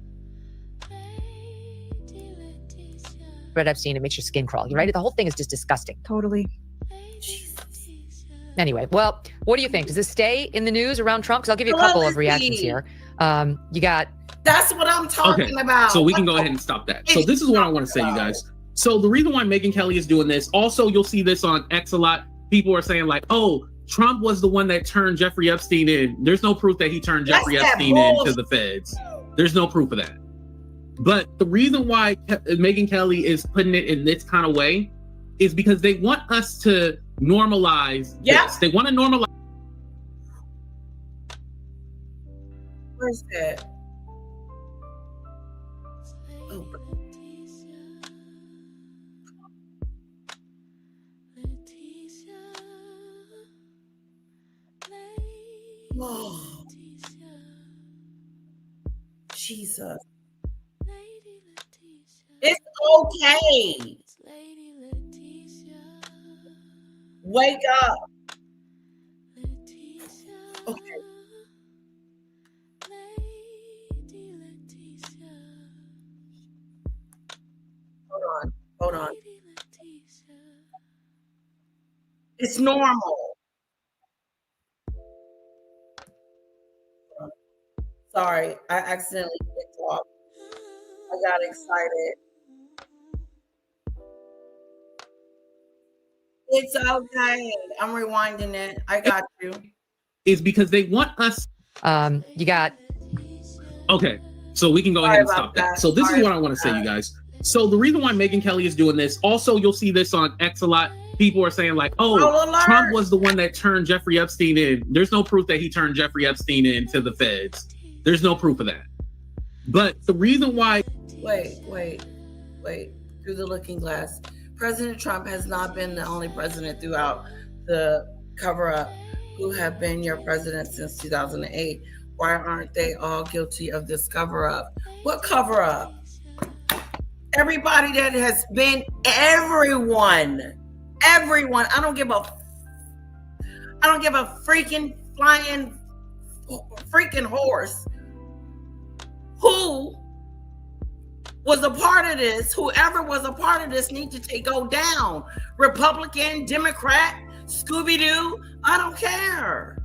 Red Epstein, it makes your skin crawl. Right? The whole thing is just disgusting. Totally. Anyway, well, what do you think? Does this stay in the news around Trump? Because I'll give you a couple of reactions here. You got. That's what I'm talking about. So we can go ahead and stop that. So this is what I want to say, you guys. So the reason why Megyn Kelly is doing this, also you'll see this on X a lot. People are saying like, oh, Trump was the one that turned Jeffrey Epstein in. There's no proof that he turned Jeffrey Epstein in to the feds. There's no proof of that. But the reason why Megyn Kelly is putting it in this kind of way is because they want us to normalize this. They want to normalize. Where's that? Oh. Oh. Jesus. It's okay. Wake up. Okay. Hold on. It's normal. Sorry, I accidentally clicked off. I got excited. It's okay. I'm rewinding it. I got you. Is because they want us. You got. Okay, so we can go ahead and stop that. So this is what I want to say, you guys. So the reason why Megyn Kelly is doing this, also you'll see this on X a lot. People are saying like, oh, Trump was the one that turned Jeffrey Epstein in. There's no proof that he turned Jeffrey Epstein in to the feds. There's no proof of that. But the reason why. Wait. through the looking glass. President Trump has not been the only president throughout the cover-up who have been your president since 2008. Why aren't they all guilty of this cover-up? What cover-up? Everybody that has been, everyone. I don't give a freaking flying freaking horse who was a part of this. Whoever was a part of this needs to go down. Republican, Democrat, Scooby-Doo, I don't care.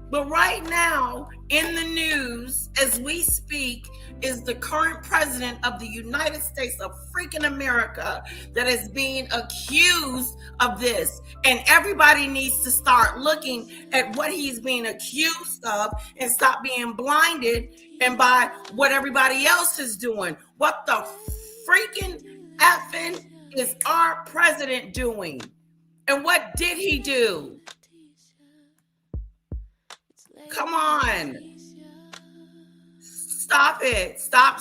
But right now, in the news, as we speak, is the current president of the United States of freaking America that is being accused of this. And everybody needs to start looking at what he's being accused of and stop being blinded and by what everybody else is doing. What the freaking effing is our president doing? And what did he do? Come on. Stop it. Stop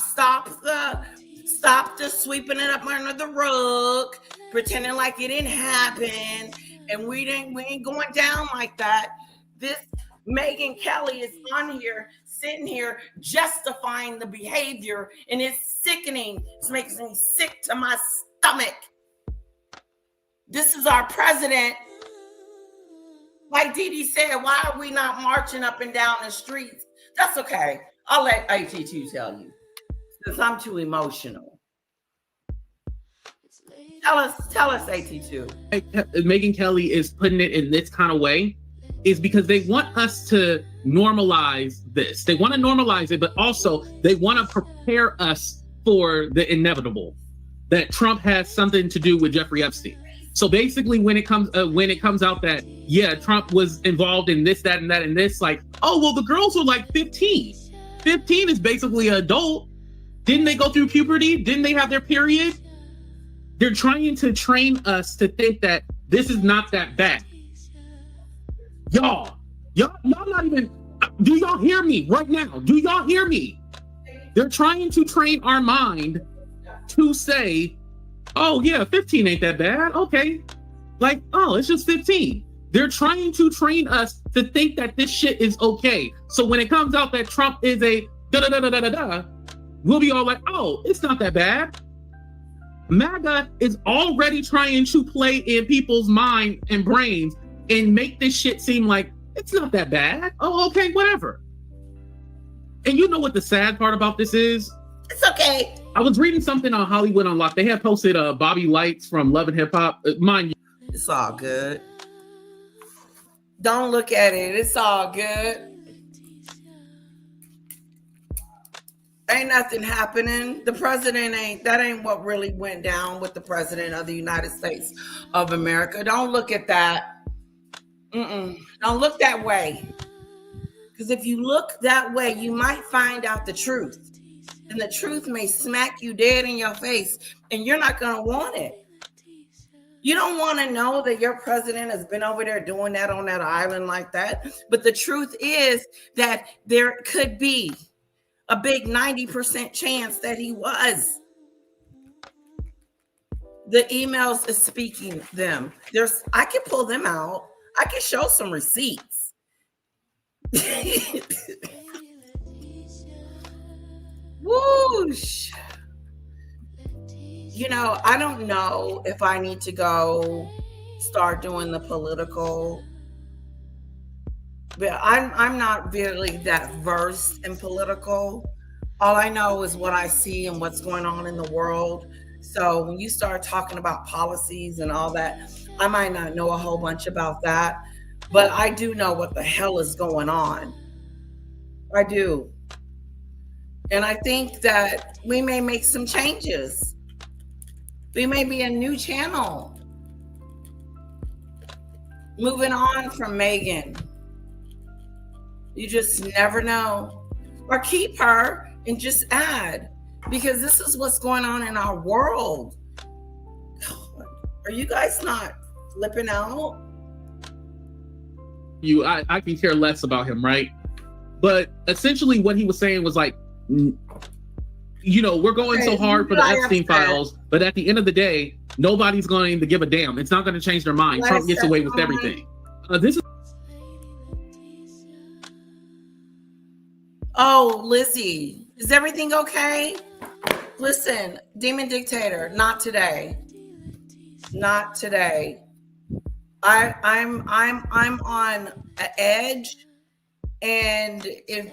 the sweeping it up under the rug, pretending like it didn't happen. And we ain't going down like that. This Megyn Kelly is on here, sitting here, justifying the behavior, and it's sickening. It makes me sick to my stomach. This is our president. Like Dee Dee said, why are we not marching up and down the streets? That's okay. I'll let AT2 tell you, since I'm too emotional. Tell us, AT2. Megyn Kelly is putting it in this kind of way is because they want us to normalize this. They want to normalize it, but also they want to prepare us for the inevitable, that Trump has something to do with Jeffrey Epstein. So basically, when it comes out that, yeah, Trump was involved in this, that, and that, and this, like, oh, well, the girls were like 15. 15 is basically an adult. Didn't they go through puberty? Didn't they have their period? They're trying to train us to think that this is not that bad. Y'all not even, do y'all hear me right now? Do y'all hear me? They're trying to train our mind to say, oh yeah, 15 ain't that bad. Okay. Like, oh, it's just 15. They're trying to train us to think that this shit is okay. So when it comes out that Trump is a da-da-da-da-da-da, we'll be all like, oh, it's not that bad. MAGA is already trying to play in people's mind and brains and make this shit seem like it's not that bad. Oh, okay, whatever. And you know what the sad part about this is? It's okay. I was reading something on Hollywood Unlocked. They had posted Bobby Lights from Love and Hip Hop. Mind you, it's all good. Don't look at it. It's all good. Ain't nothing happening. The president that ain't what really went down with the president of the United States of America. Don't look at that. Don't look that way. Because if you look that way, you might find out the truth. And the truth may smack you dead in your face, and you're not going to want it. You don't want to know that your president has been over there doing that on that island like that. But the truth is that there could be a big 90% chance that he was. The emails is speaking them. I can pull them out. I can show some receipts. Whoosh. You know, I don't know if I need to go start doing the political, but I'm not really that versed in political. All I know is what I see and what's going on in the world. So when you start talking about policies and all that, I might not know a whole bunch about that, but I do know what the hell is going on. I do. And I think that we may make some changes. We may be a new channel. Moving on from Megyn. You just never know. Or keep her and just add. Because this is what's going on in our world. Are you guys not flipping out? I can care less about him, right? But essentially what he was saying was like, we're going so hard for the Epstein files, but at the end of the day, nobody's going to give a damn. It's not going to change their mind. Trump gets away with everything. This is. Oh, Lizzie, is everything okay? Listen, Demon Dictator, not today. Not today. I'm on an edge, and if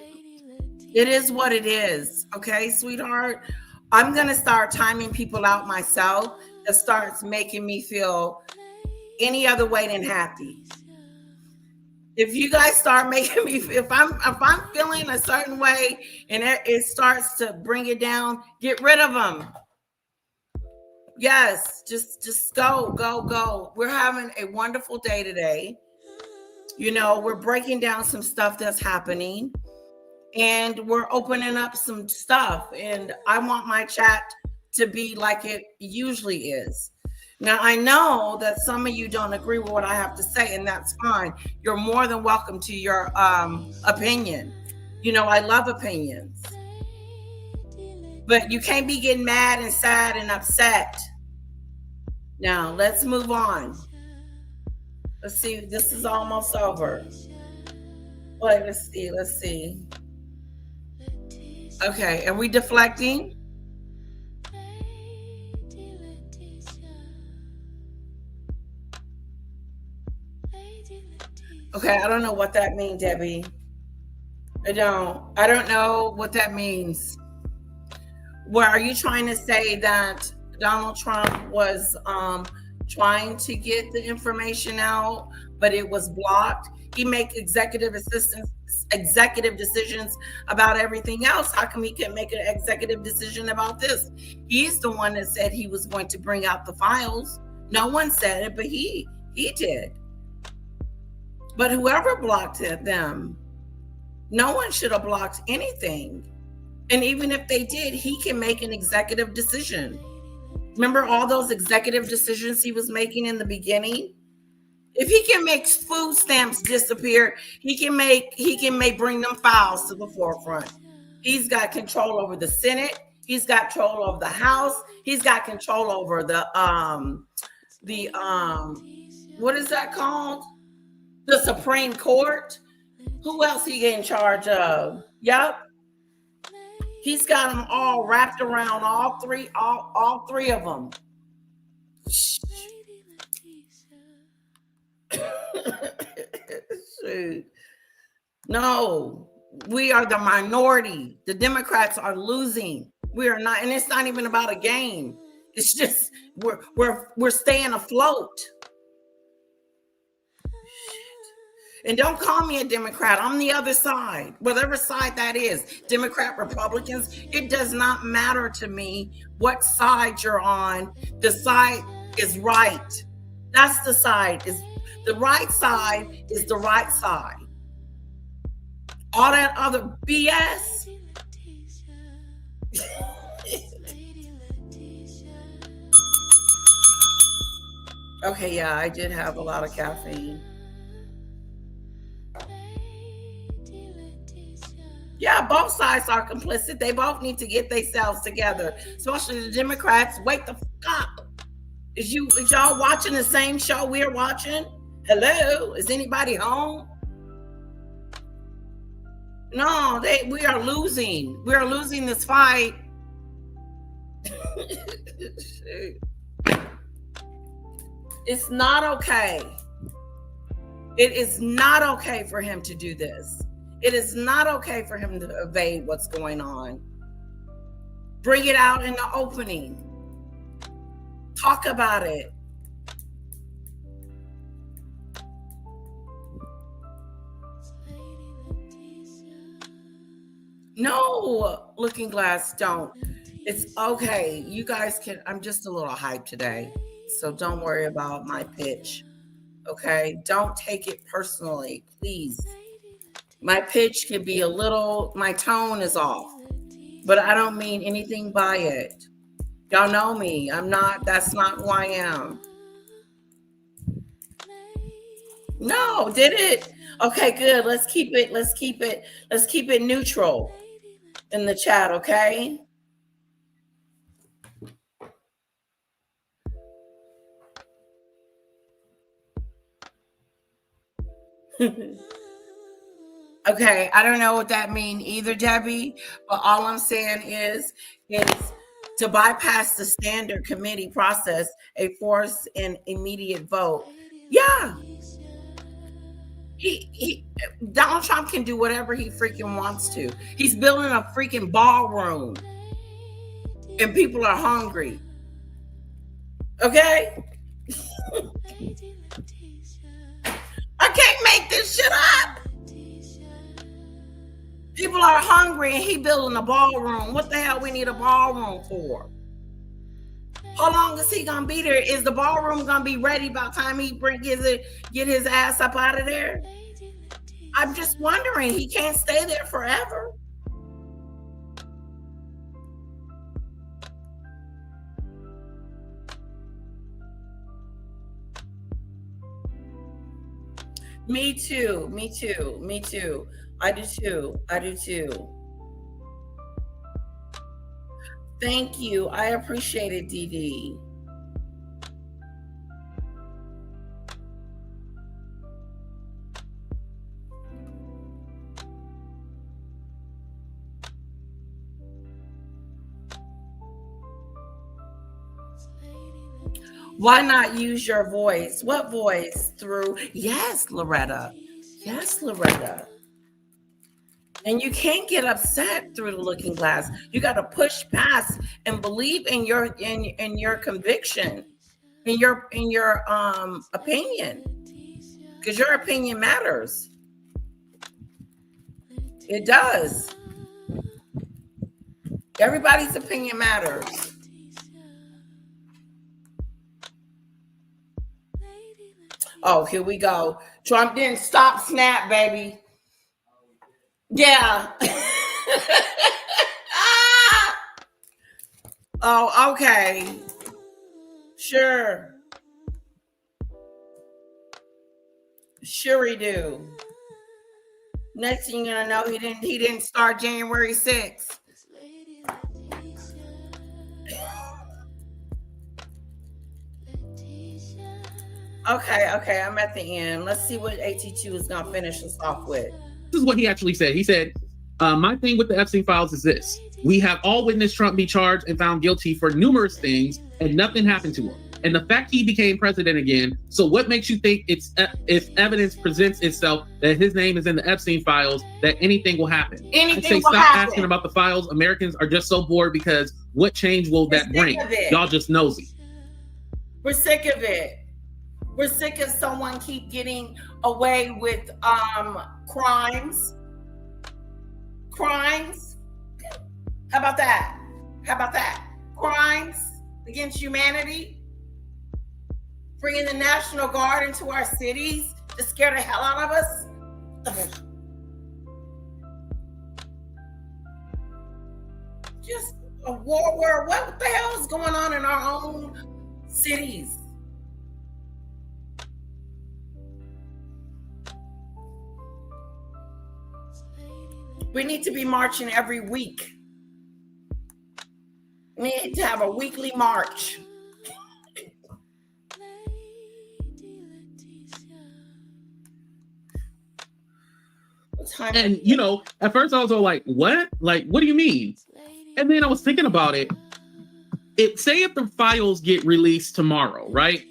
it is what it is, okay, sweetheart. I'm gonna start timing people out myself. That starts making me feel any other way than happy. If you guys start making me, if I'm feeling a certain way and it starts to bring it down, get rid of them. Yes, just go. We're having a wonderful day today. We're breaking down some stuff that's happening, and we're opening up some stuff. And I want my chat to be like it usually is. Now, I know that some of you don't agree with what I have to say, and that's fine. You're more than welcome to your opinion. I love opinions. But you can't be getting mad and sad and upset. Now, let's move on. Let's see. This is almost over. Wait, let's see. Okay, are we deflecting? Okay, I don't know what that means, Debbie. I don't know what that means. Well, are you trying to say that Donald Trump was trying to get the information out, but it was blocked? He make executive decisions about everything else. How come he can't make an executive decision about this? He's the one that said he was going to bring out the files. No one said it, but he did. But whoever blocked them, no one should have blocked anything. And even if they did, he can make an executive decision. Remember all those executive decisions he was making in the beginning? If he can make food stamps disappear, he can bring them files to the forefront. He's got control over the Senate. He's got control over the House. He's got control over the what is that called? The Supreme Court. Who else he in charge of? Yep. He's got them all wrapped around, all three of them. No, we are the minority. The Democrats are losing. We are not, and it's not even about a game. It's just we're staying afloat. And don't call me a Democrat. I'm the other side, whatever side that is. Democrat, Republicans, it does not matter to me what side you're on. The side is right. That's the side. The right side is the right side. All that other BS. Okay, yeah, I did have a lot of caffeine. Yeah, both sides are complicit. They both need to get themselves together, especially the Democrats. Wake the fuck up. Is y'all watching the same show we're watching? Hello? Is anybody home? No, we are losing. We are losing this fight. It's not okay. It is not okay for him to do this. It is not okay for him to evade what's going on. Bring it out in the opening. Talk about it. No, Looking Glass, don't. It's okay. You guys can, I'm just a little hyped today. So don't worry about my pitch. Okay? Don't take it personally, please. My pitch could be my tone is off, but I don't mean anything by it. Y'all know me. That's not who I am. No, did it? Okay, good. Let's keep it neutral in the chat, okay? Okay, I don't know what that means either, Debbie, but all I'm saying is to bypass the standard committee process, a forced and immediate vote. Yeah, he Donald Trump can do whatever he freaking wants to. He's building a freaking ballroom, and people are hungry. Okay, I can't make this shit up. People are hungry and he building a ballroom. What the hell we need a ballroom for? How long is he gonna be there? Is the ballroom gonna be ready by the time he get his ass up out of there? I'm just wondering. He can't stay there forever. Me too. I do too. Thank you. I appreciate it, Dee Dee. Why not use your voice? What voice? Through? Yes, Loretta. And you can't get upset through the looking glass. You got to push past and believe in your conviction, in your opinion, because your opinion matters. It does. Everybody's opinion matters. Oh, here we go. Trump didn't stop snap, baby. Yeah. Oh, okay. Sure he do. Next thing you're gonna know, he didn't start January 6th. Okay, I'm at the end. Let's see what AT2 is gonna finish us off with. This is what he actually said. He said, my thing with the Epstein files is this. We have all witnessed Trump be charged and found guilty for numerous things, and nothing happened to him. And the fact he became president again, so what makes you think if evidence presents itself that his name is in the Epstein files, that anything will happen? Stop asking about the files. Americans are just so bored because what change will that bring? Y'all just nosy. We're sick of it. We're sick of someone keep getting away with crimes. How about that? Crimes against humanity. Bringing the National Guard into our cities to scare the hell out of us. Just a war. What the hell is going on in our own cities? We need to be marching every week. We need to have a weekly march. And, at first I was all like, what? Like, what do you mean? And then I was thinking about it. Say if the files get released tomorrow, right?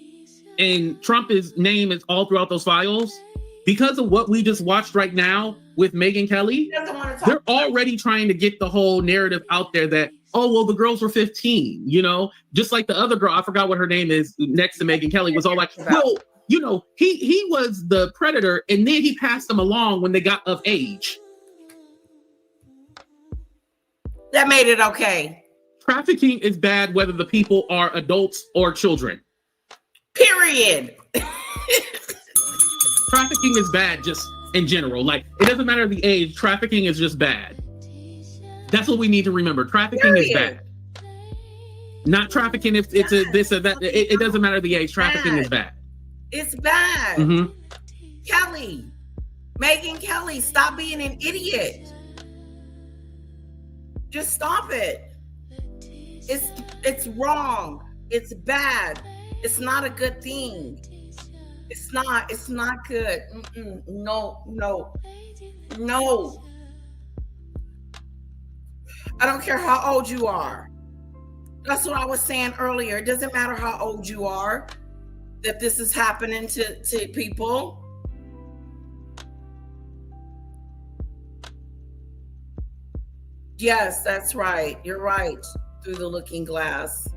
And Trump's name is all throughout those files, because of what we just watched right now with Megyn Kelly, they're already trying to get the whole narrative out there that, oh, well, the girls were 15, just like the other girl, I forgot what her name is, next to Megyn Kelly, was all like, well, he was the predator, and then he passed them along when they got of age. That made it okay. Trafficking is bad whether the people are adults or children. Period. Trafficking is bad just in general. Like, it doesn't matter the age, trafficking is just bad. That's what we need to remember. Trafficking is bad. Not trafficking if it's a this or that. It doesn't matter the age. Trafficking is bad. It's bad. Mm-hmm. Kelly, Megyn Kelly, stop being an idiot. Just stop it. It's wrong. It's bad. It's not a good thing. It's not. It's not good. No, no, no. I don't care how old you are. That's what I was saying earlier. It doesn't matter how old you are that this is happening to people. Yes, that's right. You're right. Through the looking glass.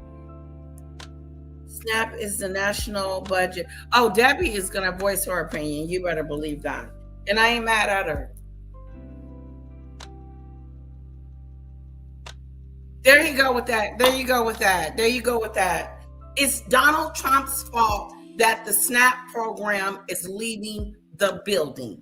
SNAP is the national budget. Oh, Debbie is going to voice her opinion. You better believe that. And I ain't mad at her. There you go with that. There you go with that. There you go with that. It's Donald Trump's fault that the SNAP program is leaving the building.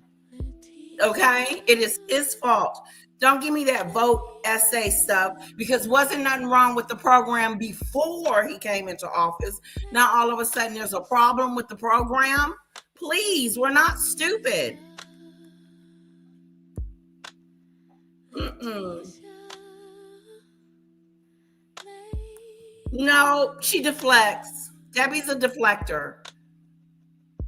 Okay? It is his fault. Don't give me that vote essay stuff, because wasn't nothing wrong with the program before he came into office. Now all of a sudden there's a problem with the program. Please, we're not stupid. No, she deflects. Debbie's a deflector.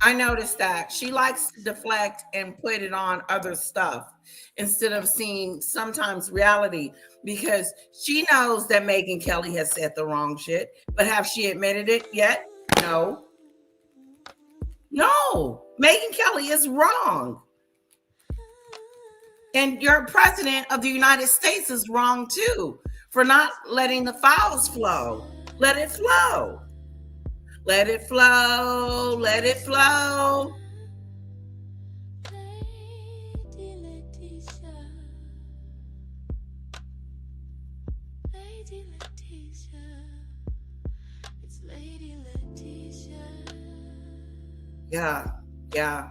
I noticed that. She likes to deflect and put it on other stuff instead of seeing sometimes reality, because she knows that Megyn Kelly has said the wrong shit. But have she admitted it yet? No. No. Megyn Kelly is wrong. And your president of the United States is wrong too for not letting the files flow. Let it flow. Let it flow. Let it flow. Yeah. Yeah.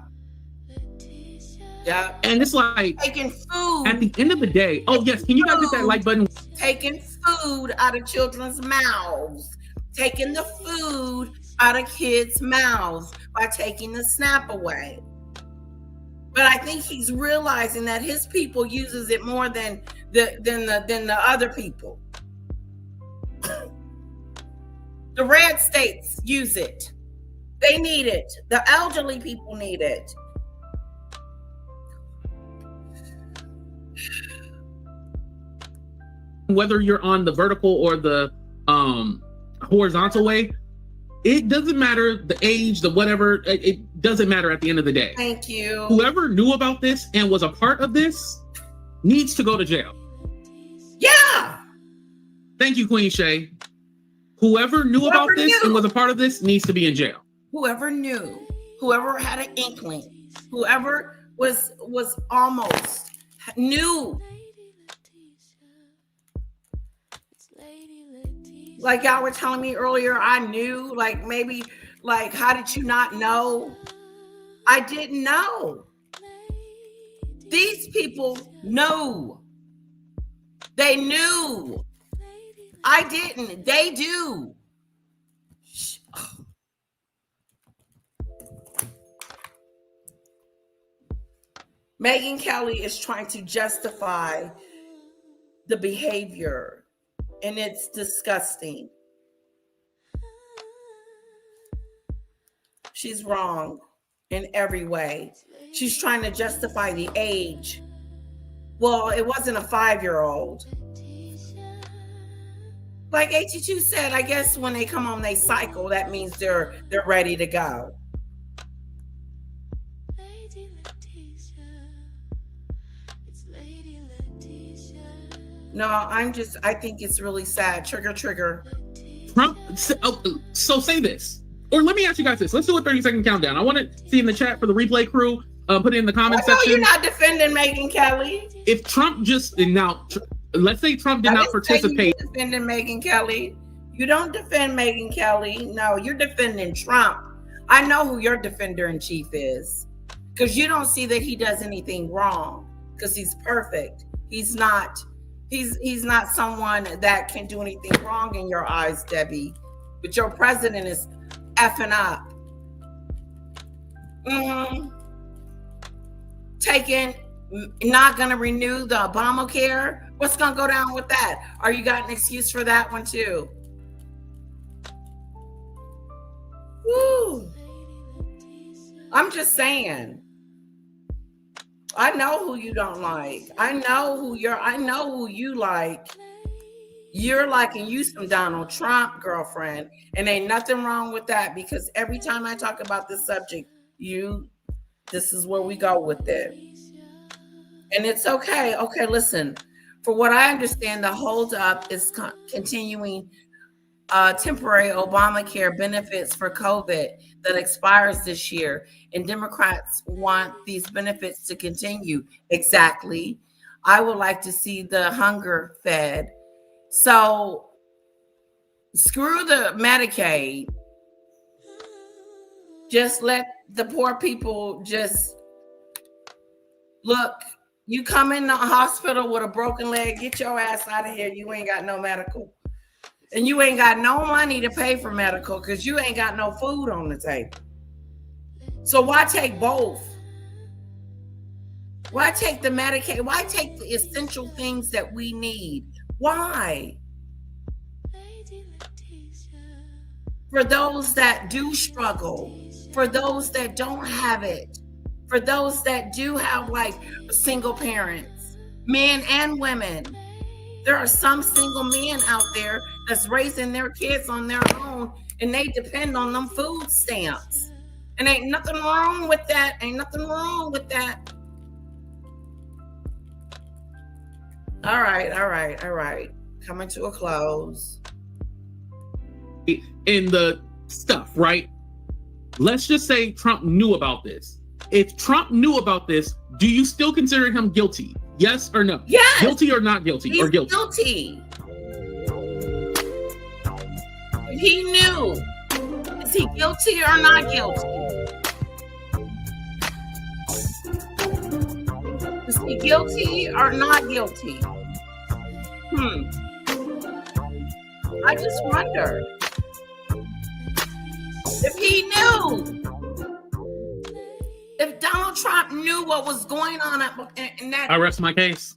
Yeah. And it's like taking food at the end of the day. Oh yes, can you guys hit that like button? Taking food out of children's mouths, taking the food out of kids' mouths by taking the SNAP away. But I think he's realizing that his people uses it more than the other people. The red states use it. They need it. The elderly people need it. Whether you're on the vertical or the horizontal way, it doesn't matter the age, the whatever, it doesn't matter at the end of the day. Thank you. Whoever knew about this and was a part of this needs to go to jail. Yeah. Thank you, Queen Shay. Whoever knew about this and was a part of this needs to be in jail. Whoever knew, whoever had an inkling, whoever was almost knew. Like y'all were telling me earlier, I knew, like maybe, like how did you not know? I didn't know. These people knew. They knew. I didn't. They do. Megyn Kelly is trying to justify the behavior, and it's disgusting. She's wrong in every way. She's trying to justify the age. Well, it wasn't a 5-year-old. Like AT2 said, I guess when they come home, they cycle. That means they're ready to go. No, I think it's really sad. Trigger. Trump, so say this. Or let me ask you guys this. Let's do a 30-second countdown. I want to see in the chat for the replay crew. Put it in the comment section. You're not defending Megyn Kelly. If Trump just, now, let's say Trump did not participate. You're defending Megyn Kelly. You don't defend Megyn Kelly. No, you're defending Trump. I know who your defender in chief is, because you don't see that he does anything wrong, because he's perfect. He's not someone that can do anything wrong in your eyes, Debbie. But your president is effing up. Not going to renew the Obamacare. What's going to go down with that? Are you got an excuse for that one too? Woo. I'm just saying. I know who you don't like. I know who you like. You're liking you some Donald Trump, girlfriend. And ain't nothing wrong with that, because every time I talk about this subject, this is where we go with it. And it's okay. Okay, listen. For what I understand, the holdup is continuing temporary Obamacare benefits for COVID that expires this year. And Democrats want these benefits to continue. Exactly. I would like to see the hunger fed. So screw the Medicaid. Just let the poor people just look. You come in the hospital with a broken leg, get your ass out of here. You ain't got no medical. And you ain't got no money to pay for medical because you ain't got no food on the table. So why take both? Why take the Medicaid? Why take the essential things that we need? Why? For those that do struggle, for those that don't have it, for those that do have like single parents, men and women. There are some single men out there that's raising their kids on their own and they depend on them food stamps. And ain't nothing wrong with that. Ain't nothing wrong with that. All right. Coming to a close. In the stuff, right? Let's just say Trump knew about this. If Trump knew about this, do you still consider him guilty? Yes or no? Yes. Guilty or not guilty? He's or guilty? Guilty. If he knew, is he guilty or not guilty? Is he guilty or not guilty? I just wonder. If he knew, if Donald Trump knew what was going on in that... I rest my case.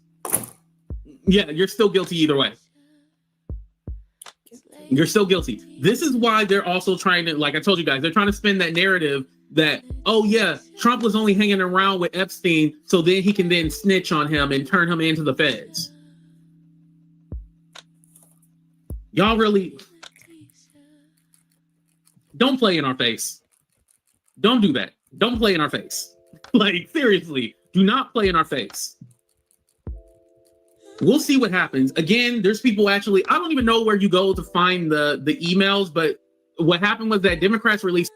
Yeah, you're still guilty either way. You're still guilty. This is why they're also trying to, like I told you guys, they're trying to spin that narrative that, oh yeah, Trump was only hanging around with Epstein so then he can then snitch on him and turn him into the feds. Y'all really... Don't play in our face. Don't do that. Don't play in our face. Like, seriously, do not play in our face. We'll see what happens. Again, there's people actually, I don't even know where you go to find the emails, but what happened was that Democrats released.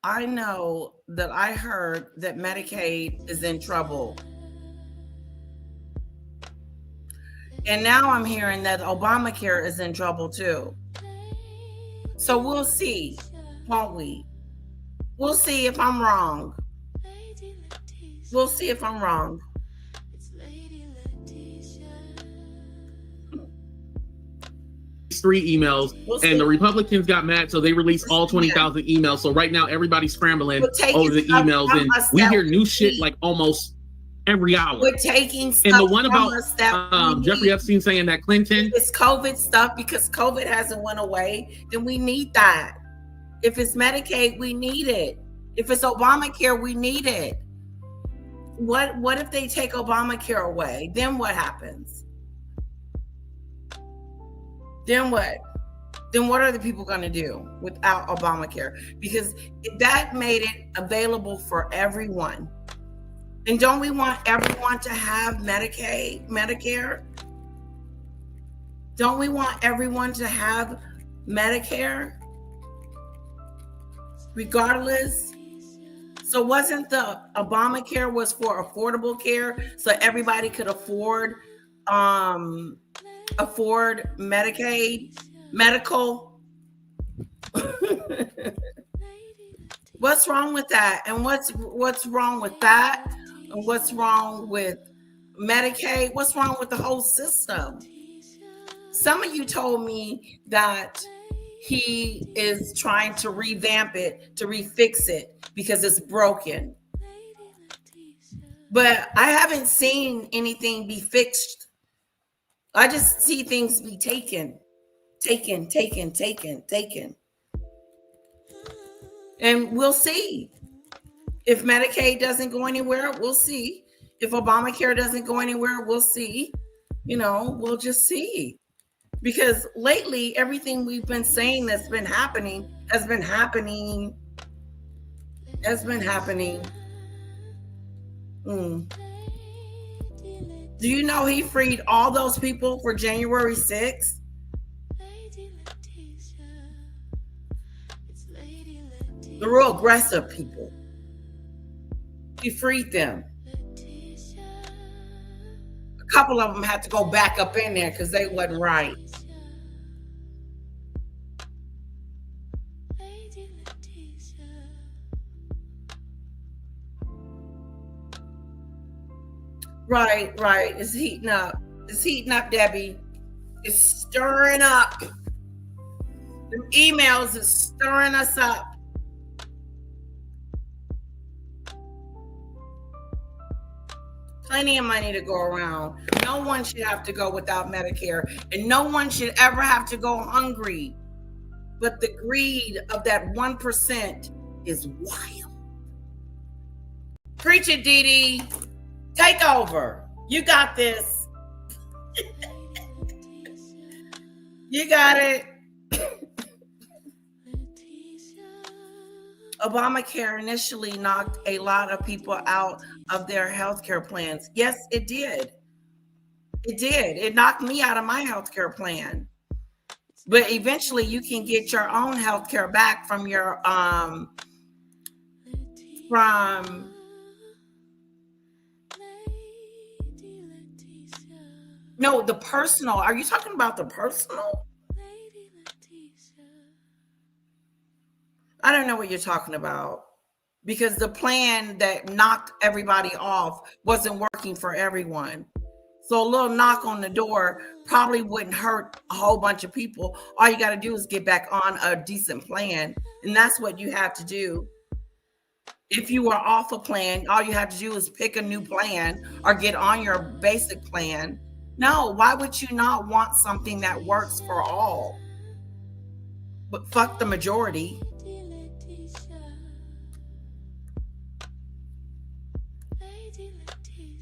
I know that I heard that Medicaid is in trouble. And now I'm hearing that Obamacare is in trouble too. So we'll see, won't we? We'll see if I'm wrong. We'll see if I'm wrong. Three emails, and the Republicans got mad, so they released all 20,000 emails. So right now, everybody's scrambling over the emails, and we hear new shit like almost every hour. We're taking stuff and the one from about us that Jeffrey Epstein saying that Clinton, it's COVID stuff because COVID hasn't went away, then we need that. If it's Medicaid, we need it. If it's Obamacare, we need it. What if they take Obamacare away? Then what happens? Then what? Then what are the people going to do without Obamacare? Because that made it available for everyone. And don't we want everyone to have Medicare? Don't we want everyone to have Medicare? Regardless. So wasn't the Obamacare was for affordable care so everybody could afford Medicaid, medical? What's wrong with that? And what's wrong with that? And what's wrong with Medicaid? What's wrong with the whole system? Some of you told me that he is trying to revamp it, to refix it because it's broken. But I haven't seen anything be fixed. I just see things be taken. And we'll see. If Medicaid doesn't go anywhere, we'll see. If Obamacare doesn't go anywhere, we'll see. We'll just see. Because lately, everything we've been saying that's been happening has been happening. Do you know he freed all those people for January 6th? The real aggressive people. He freed them. A couple of them had to go back up in there because they wasn't right. Right. It's heating up. Debbie. It's stirring up. The emails is stirring us up. Plenty of money to go around. No one should have to go without Medicare, and no one should ever have to go hungry. But the greed of that 1% is wild. Preach it, Dee Dee. Take over. You got this. You got it. Obamacare initially knocked a lot of people out of their healthcare plans. Yes, it did. It knocked me out of my healthcare plan. But eventually you can get your own healthcare back from your no, the personal. Are you talking about the personal? I don't know what you're talking about, because the plan that knocked everybody off wasn't working for everyone. So a little knock on the door probably wouldn't hurt a whole bunch of people. All you got to do is get back on a decent plan. And that's what you have to do. If you are off a plan, all you have to do is pick a new plan or get on your basic plan. No, why would you not want something that works for all? But fuck the majority.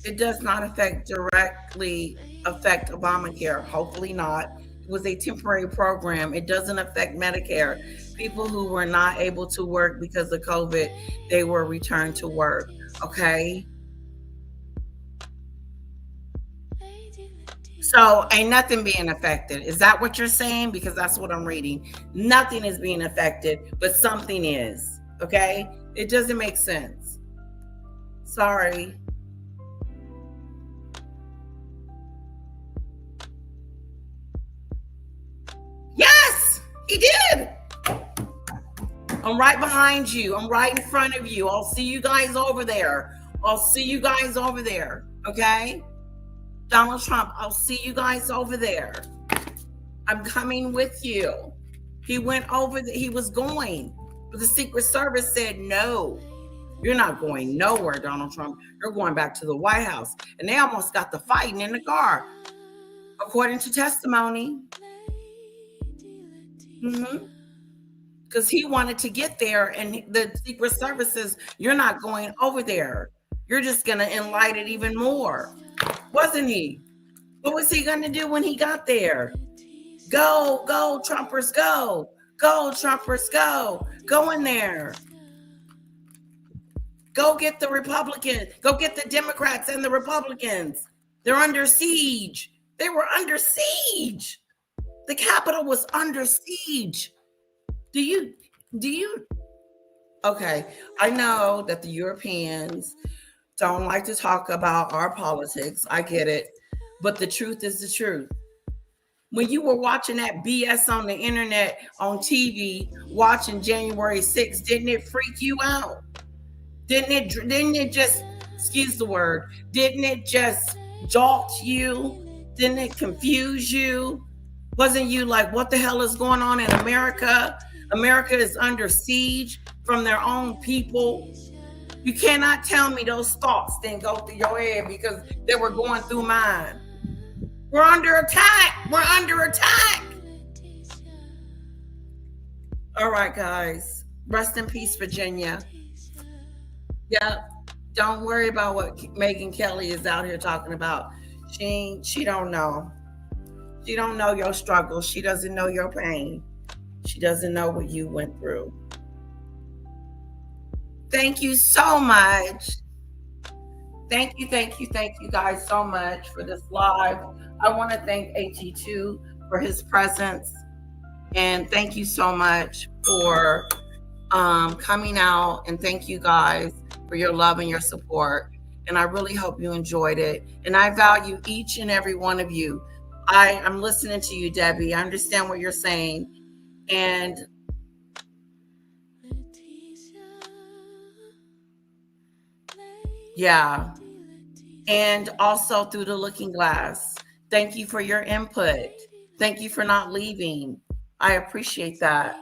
It does not directly affect Obamacare. Hopefully not. It was a temporary program. It doesn't affect Medicare. People who were not able to work because of COVID, they were returned to work. Okay? So ain't nothing being affected. Is that what you're saying? Because that's what I'm reading. Nothing is being affected, but something is. Okay? It doesn't make sense. Sorry. Yes, he did. I'm right behind you. I'm right in front of you. I'll see you guys over there. Okay? Donald Trump, I'll see you guys over there. I'm coming with you. He went over, he was going, but the Secret Service said, no, you're not going nowhere, Donald Trump. You're going back to the White House. And they almost got the fighting in the car, according to testimony. Because he wanted to get there, and the Secret Service says, you're not going over there. You're just going to enlighten it even more. Wasn't he? What was he going to do when he got there? Go, Trumpers, go. Go, Trumpers, go. Go in there. Go get the Republicans. Go get the Democrats and the Republicans. They're under siege. They were under siege. The Capitol was under siege. Do you? Okay, I know that the Europeans don't like to talk about our politics. I get it. But the truth is the truth. When you were watching that BS on the internet, on TV, watching January 6th, didn't it freak you out? Didn't it just, excuse the word, didn't it just jolt you? Didn't it confuse you? Wasn't you like, what the hell is going on in America? America is under siege from their own people. You cannot tell me those thoughts didn't go through your head, because they were going through mine. We're under attack. All right, guys. Rest in peace, Virginia. Yep. Don't worry about what Megyn Kelly is out here talking about. She don't know. She don't know your struggle. She doesn't know your pain. She doesn't know what you went through. Thank you so much. Thank you guys so much for this live. I want to thank AT2 for his presence. And thank you so much for coming out. And thank you guys for your love and your support. And I really hope you enjoyed it. And I value each and every one of you. I'm listening to you, Debbie. I understand what you're saying. And yeah. And also through the looking glass. Thank you for your input. Thank you for not leaving. I appreciate that.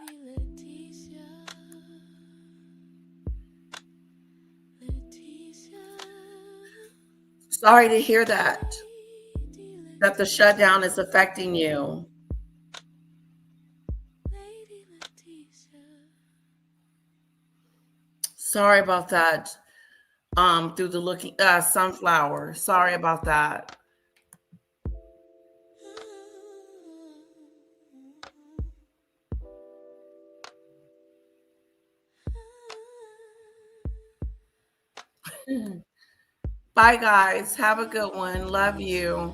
Sorry to hear that the shutdown is affecting you. Sorry about that. Through the looking sunflower. Sorry about that. Bye guys. Have a good one. Love you.